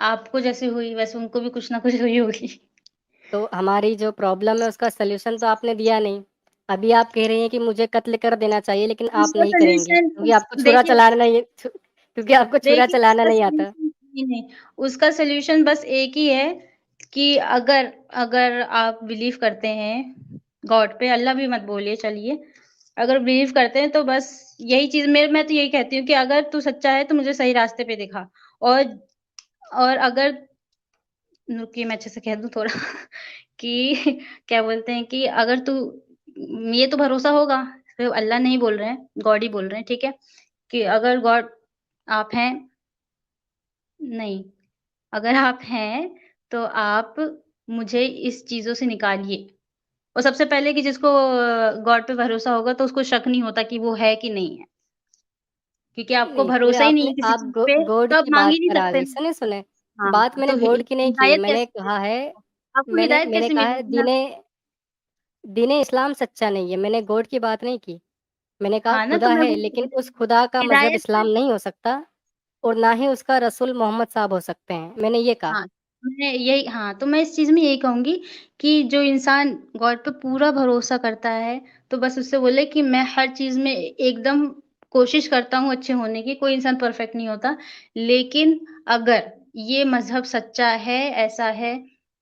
आपको जैसे हुई वैसे उनको भी कुछ ना कुछ हुई होगी। तो हमारी जो प्रॉब्लम है उसका सॉल्यूशन तो आपने दिया नहीं। अभी आप कह रही हैं कि मुझे कत्ल कर देना चाहिए लेकिन आप उसका नहीं करेंगी, सॉल्यूशन क्योंकि आपको छुरा देखिए चलाना नहीं क्योंकि आपको छुरा देखिए चलाना उसका नहीं आता। सॉल्यूशन नहीं, नहीं, उसका सॉल्यूशन बस एक ही है कि अगर अगर आप बिलीव करते हैं गॉड पे, अल्लाह भी मत बोलिए चलिए, अगर बिलीव करते हैं तो बस यही चीज़ मैं तो यही कहती हूँ कि अगर तू सच्चा है तो मुझे सही रास्ते पे दिखा। और और अगर रुकिए मैं अच्छे से कह दूँ थोड़ा कि क्या बोलते हैं कि अगर तू ये तो भरोसा होगा, सिर्फ़ अल्लाह नहीं बोल रहे हैं, गॉड ही बोल रहे हैं, ठीक है? कि अगर गॉड आप हैं नहीं, अगर आप हैं, तो आप मुझे इस चीज़ों से निकालिए। और सबसे पहले कि जिसको गॉड पे भरोसा होगा तो उसको शक नहीं होता कि वो है कि नहीं है। क्योंकि आपको नहीं, फिर भरोसा ही नहीं है किसी आप चीज़ पे, गॉड तो आप की माँग बात ही नहीं पर आ सकते गई। ना। सुने-सुने, हाँ, बात मैंने तो गॉड की नहीं की है, हिदायत मैंने कैसे कहा है मिलेगी? आपको मैंने हिदायत मैंने कैसे कहा है मिलेगी ना? दीन-ए इस्लाम सच्चा नहीं है, मैंने गॉड की बात नहीं की। मैंने कहा हाँ ना, तो खुदा मैं है, वही कह लेकिन रही उस हूँ, खुदा का मज़हब हिदायत इस्लाम नहीं हो सकता और ना ही उसका रसूल मोहम्मद साहब हो सकते हैं, मैंने ये कहा। हाँ, तो मैं इस चीज़ में यही कहूँगी कि जो इंसान गॉड पे पूरा भरोसा करता है, तो बस उससे बोले कि मैं हर चीज़ में एकदम कोशिश करता हूँ अच्छे होने की, कोई इंसान परफेक्ट नहीं होता। लेकिन अगर ये मज़हब सच्चा है, ऐसा है,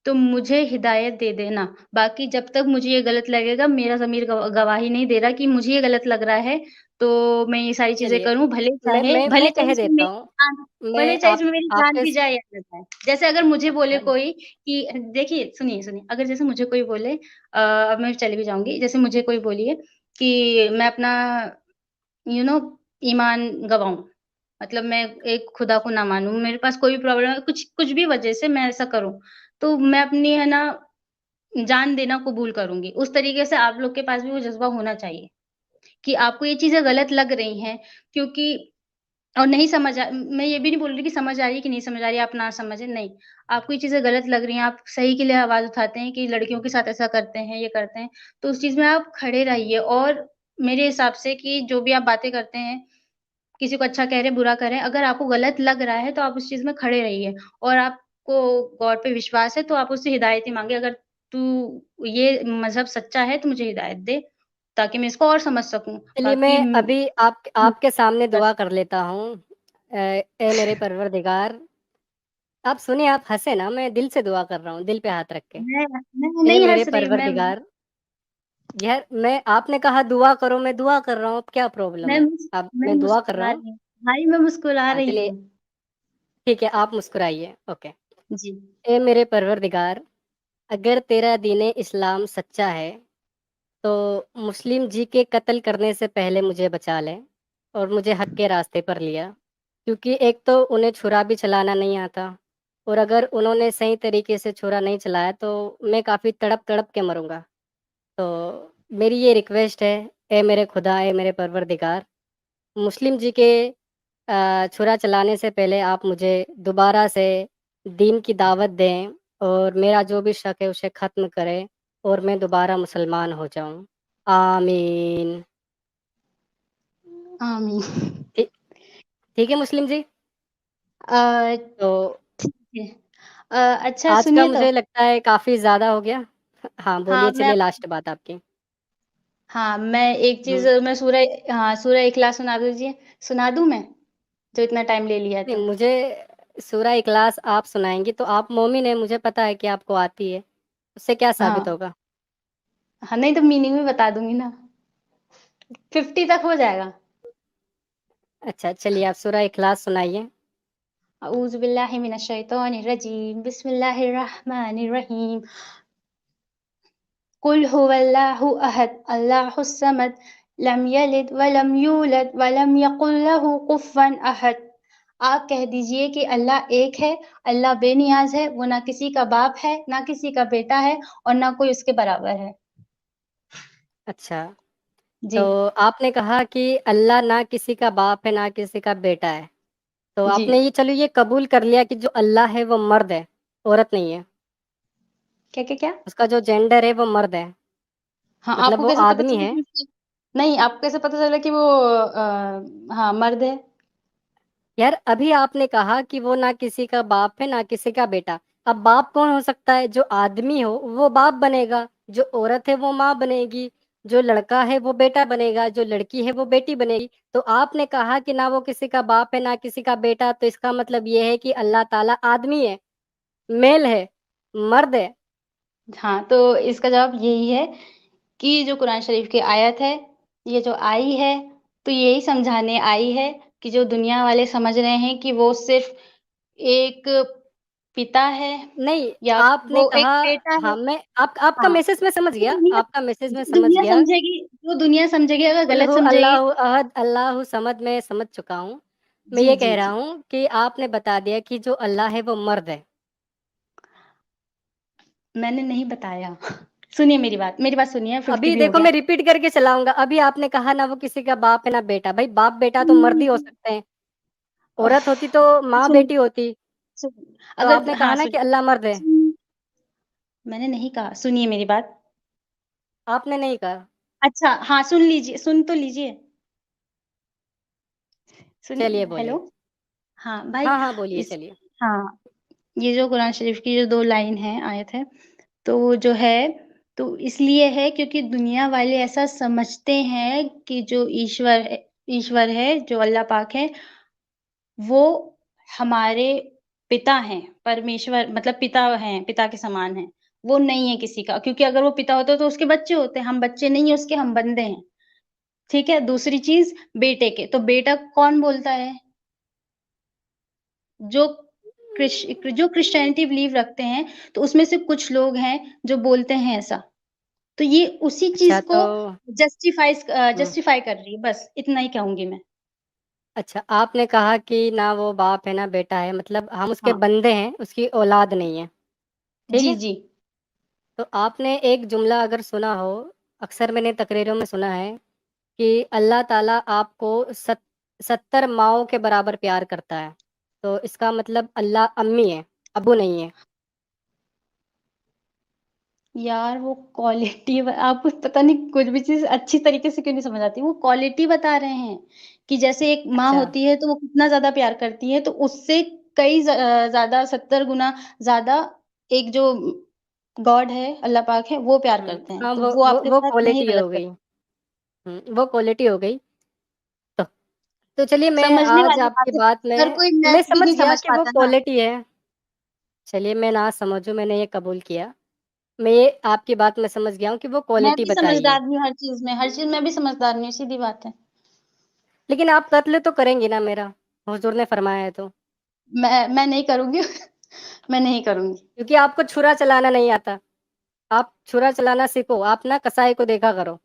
तो मुझे हिदायत दे देना। बाकी जब तक मुझे ये गलत लगेगा, मेरा ज़मीर गवाही नहीं दे रहा कि मुझे ये गलत लग रहा है, तो मैं ये सारी चीज़ें चलिए, करूँ, मैं भले चाहे कह इसमें देता मेरी हूँ, जान भले मैं चाहे आप इसमें मेरी जान आपके भी स जाए या ना जाए। जैसे अगर मुझे बोले अच्छा, कोई कि देखिए, सुनिए, अगर जैसे मुझे कोई बोले अब मैं चली भी जाऊँगी, जैसे मुझे कोई बोलिए कि मैं अपना यू नो ईमान गँवाऊँ, मतलब मैं एक खुदा को ना मानूँ, मेरे पास कोई भी प्रॉब्लम है, कुछ कुछ भी वजह से मैं ऐसा करूँ, तो मैं अपनी है ना जान देना कबूल करूँगी। उस तरीके से आप लोग के पास भी वो जज़्बा होना चाहिए कि आपको ये चीज़ें गलत लग रही हैं क्योंकि और नहीं समझ मैं ये भी नहीं बोल रही कि समझ आ रही है कि नहीं समझ आ रही है, आप ना समझें, नहीं। आपको ये चीज़ें गलत लग रही हैं, आप सही के लिए आवाज़ उठाते हैं कि लड़कियों के साथ ऐसा करते हैं, ये करते हैं, तो उस चीज़ में आप खड़े रहिए और मेरे हिसाब से कि जो भी आप बातें करते हैं, किसी को अच्छा कह रहे हैं, बुरा कर रहे हैं, अगर आपको गलत लग रहा है, तो आप उस चीज़ में खड़े रहिए और आपको गॉड पे विश्वास है, तो आप उससे हिदायत ही माँगिए, अगर तू ये मज़हब सच्चा है, तो मुझे हिदायत दे, ताकि मैं इसको और समझ सकूँ। चलिए बाकी मैं अभी आपके सामने दुआ कर लेता हूँ। ए मेरे परवरदिगार, आप सुनिए, आप हँसे ना, मैं दिल से दुआ कर रहा हूँ, दिल पे हाथ रख के। मैं ए नहीं मेरे हँस रही, परवरदिगार, यार मैं आपने कहा दुआ करो, मैं दुआ कर रहा हूँ, अब क्या प्रॉब्लम है? अब मैं मैं दुआ कर रहा मुस्कुरा हूँ। रही हूँ। भाई मैं मुस्कुरा हाँ, रही चलिए हूँ। ठीक है, आप मुस्कुराइए, ओके। जी। ए मेरे परवरदिगार, अगर तेरा दीन-ए इस्लाम सच्चा है, तो मुस्लिम जी के कत्ल करने से पहले मुझे बचा ले और मुझे हक के रास्ते पर लिया। क्योंकि एक तो उन्हें छुरा भी चलाना नहीं आता और अगर उन्होंने सही तरीके से छुरा नहीं चलाया, तो मैं काफ़ी तड़प-तड़प के मरूँगा। तो मेरी ये रिक्वेस्ट है, ए मेरे खुदा, ए मेरे परवरदिगार, मुस्लिम जी के छुरा चलाने से पहले आप मुझे दोबारा से दीन की दावत दें और मेरा जो भी शक है उसे ख़त्म करें और मैं दोबारा मुसलमान हो जाऊँ। आमीन। आमीन। ठीक ठीक है मुस्लिम जी? अ, तो ठीक है। अच्छा आज का सुनिए तो मुझे लगता है काफ़ी ज़्यादा हो गया। हाँ, हाँ, बोलिए, चलिए लास्ट बात आपकी। मैं एक चीज़ हुँ। मैं सूरह इखलास सुना दीजिए। सुना दूँ मैं? जो इतना टाइम ले लिया है नहीं, तो। मुझे सूरा इखलास आप सुनाएँगी तो आप मोमिन हैं, मुझे पता है कि आपको आती है। उससे क्या हाँ। साबित होगा? हाँ, नहीं तो मीनिंग भी बता दूँगी ना। 50 तक हो जाएगा। अच्छा, चलिए आप सूरा इखलास सुनाइए। अऊज़ु बिल्लाहि मिनश शैतानिर रजीम। बिस्मिल्लाहिर रहमानिर रहीम। कुल हुवल्लाहु अहद, अल्लाहुस समद, लम यलिद वलम यूलद वलम यकुल लहू कुफ़ुवन अहद। आप कह दीजिए कि अल्लाह एक है, अल्लाह बेनियाज़ है, वो ना किसी का बाप है, ना किसी का बेटा है और ना कोई उसके बराबर है। अच्छा, जी, तो आपने कहा कि अल्लाह ना किसी का बाप है, ना किसी का बेटा है। तो जी। आपने ये चलो ये कबूल कर लिया कि जो अल्लाह है वो मर्द है, औरत नहीं है। क्या? उसका जो जेंडर है वो मर्द है, हाँ, मतलब आपको वो कैसे पता आदमी चला है। कि नहीं, आपको कैसे पता चला कि वो हाँ, मर्द है? यार अभी आपने कहा कि वो ना किसी का बाप है, ना किसी का बेटा। अब बाप कौन हो सकता है? जो आदमी हो वो बाप बनेगा, जो औरत है वो माँ बनेगी, जो लड़का है वो बेटा बनेगा, जो लड़की है वो बेटी बनेगी। तो आपने कहा कि ना वो किसी का बाप है, ना किसी का बेटा, तो इसका मतलब ये है कि अल्लाह ताला आदमी है, मेल है, मर्द है। हाँ, तो इसका जवाब यही है कि जो कुरान शरीफ की आयत है, ये जो आई है, तो यही समझाने आई है कि जो दुनिया वाले समझ रहे हैं कि वो सिर्फ़ एक पिता है नहीं, या फिर आपने वो एक कहा बेटा है। हाँ, मैं आप आपका हाँ, मैसेज मैं समझ जो गया, दुनिया आपका मैसेज मैं जो समझ दुनिया गया। समझेगी जो दुनिया समझेगी अगर कुल गलत हु समझेगी अल्लाहु अहद, अल्लाहु समद मैं समझ चुका हूँ। मैं जी, ये जी, कह रहा जी। हूँ कि आपने बता दिया कि जो अल्लाह है वो मर्द है। मैंने नहीं बताया। सुनिए मेरी बात सुनिए 50 अभी भी हो देखो गया। मैं रिपीट करके चलाऊँगा, अभी आपने कहा ना वो किसी का बाप है ना बेटा, भई बाप-बेटा तो मर्द ही हो हुँ, सकते हैं, औरत होती तो सुन माँ-बेटी होती। सुन तो अगर आपने कहा हाँ, ना कि अल्लाह मर्द है, मैंने नहीं कहा, सुनिए मेरी बात। आपने नहीं कहा। अच्छा, हाँ, सुन तो लीजिए। चलिए हेलो? बोलिए। हाँ, भाई हाँ, हाँ, बोलिए इस चलिए। हाँ, ये जो कुरान शरीफ की जो 2 लाइन है, आयत है, तो वो जो है, तो इसलिए है क्योंकि दुनिया वाले ऐसा समझते हैं कि जो ईश्वर है, जो अल्लाह पाक है, वो हमारे पिता हैं, परमेश्वर मतलब पिता हैं, पिता के समान हैं। वो नहीं है किसी का क्योंकि अगर वो पिता होता तो उसके बच्चे होते, हम बच्चे नहीं हैं उसके, हम बंदे हैं। ठीक है? दूसरी चीज़ बेटे के, तो बेटा कौन बोलता है? जो जो क्रिश्चियनिटी बिलीव रखते हैं, तो उसमें से कुछ लोग हैं जो बोलते हैं ऐसा। तो ये उसी अच्छा चीज़ को तो हुँ, जस्टिफाई कर रही है, बस इतना ही कहूँगी मैं। अच्छा आपने कहा कि ना वो बाप है ना बेटा है, मतलब हम उसके हाँ। बंदे हैं, उसकी औलाद नहीं है, ठीक जी, है? जी। तो आपने एक जुमला अगर सुना हो, अक्सर मैंने तकरीरों में सुना है कि अल्लाह ताला आपको 70 माँओं के बराबर प्यार करता है। तो इसका मतलब अल्लाह अम्मी है, अब्बू नहीं है। यार वो क्वालिटी आपको पता नहीं कुछ भी चीज़ अच्छी तरीके से क्यों नहीं समझ आती। वो क्वालिटी बता रहे हैं, कि जैसे एक माँ अच्छा, होती है तो वो कितना ज़्यादा प्यार करती है, तो उससे कई ज़्यादा 70 गुना ज़्यादा एक जो गॉड है, अल्लाह पाक है, वो प्यार करते हैं। हाँ, तो वो वो वो आपके वो साथ नहीं क्वालिटी हो गलत गई। कर वो क्वालिटी हो गई। तो तो चलिए मैं समझने आज वाली आपकी बात है, बात हर में कोई मैं मैथ भी समझ नहीं गया समझ कि वो पाता ना। क्वालिटी है। चलिए मैं ना समझूँ मैंने ये कबूल किया। मैं ये आपकी बात में समझ गया हूँ कि वो मैं क्वालिटी भी बताई है। समझदार नहीं हूँ हर चीज़ में, हर चीज़ में भी समझदार नहीं हूँ, सीधी बात है। लेकिन आप कत्ल तो करेंगी ना मेरा, हुज़ूर ने फरमाया है तो। मैं नहीं करूँगी मैं नहीं करूँगी। क्योंकि आपको छुरा चलाना नहीं आता। आप छुरा चलाना सीखो, आप ना कसाई को देखा करो।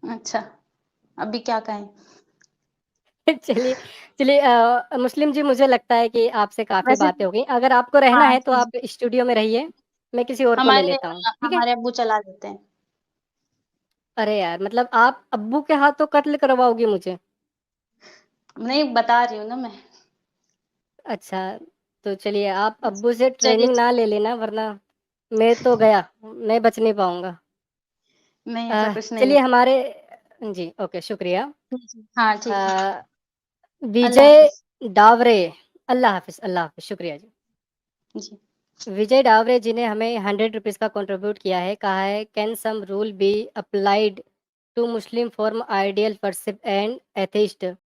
अच्छा, अभी क्या कहें? चलिए चलिए मुस्लिम जी मुझे लगता है कि आपसे काफ़ी वैसे बातें हो गई। अगर आपको रहना हाँ, है तो जी, जी। आप स्टूडियो में रहिए, मैं किसी और को ले लेता हूँ, ठीक है? हमारे अब्बू चला देते हैं। अरे यार! मतलब आप अब्बू के हाथों कत्ल करवाओगी मुझे? नहीं, बता रही हूँ ना मैं। अच्छा, तो चलिए आप अब्बू से चलिए ट्रेनिंग ना ले लेना वरना मैं तो गया, मैं बच नहीं पाऊँगा। नहीं ऐसा कुछ नहीं चलिए है। हमारे जी, ओके शुक्रिया। जी, जी। हाँ, अ, ठीक है। अल्लाह विजय हाफ़िज़। डावरे अल्लाह हाफ़िज़, शुक्रिया जी। जी। विजय डावरे जी ने हमें ₹100 का कंट्रीब्यूट किया है, कहा है can some rule be applied to Muslim form ideal worship and atheist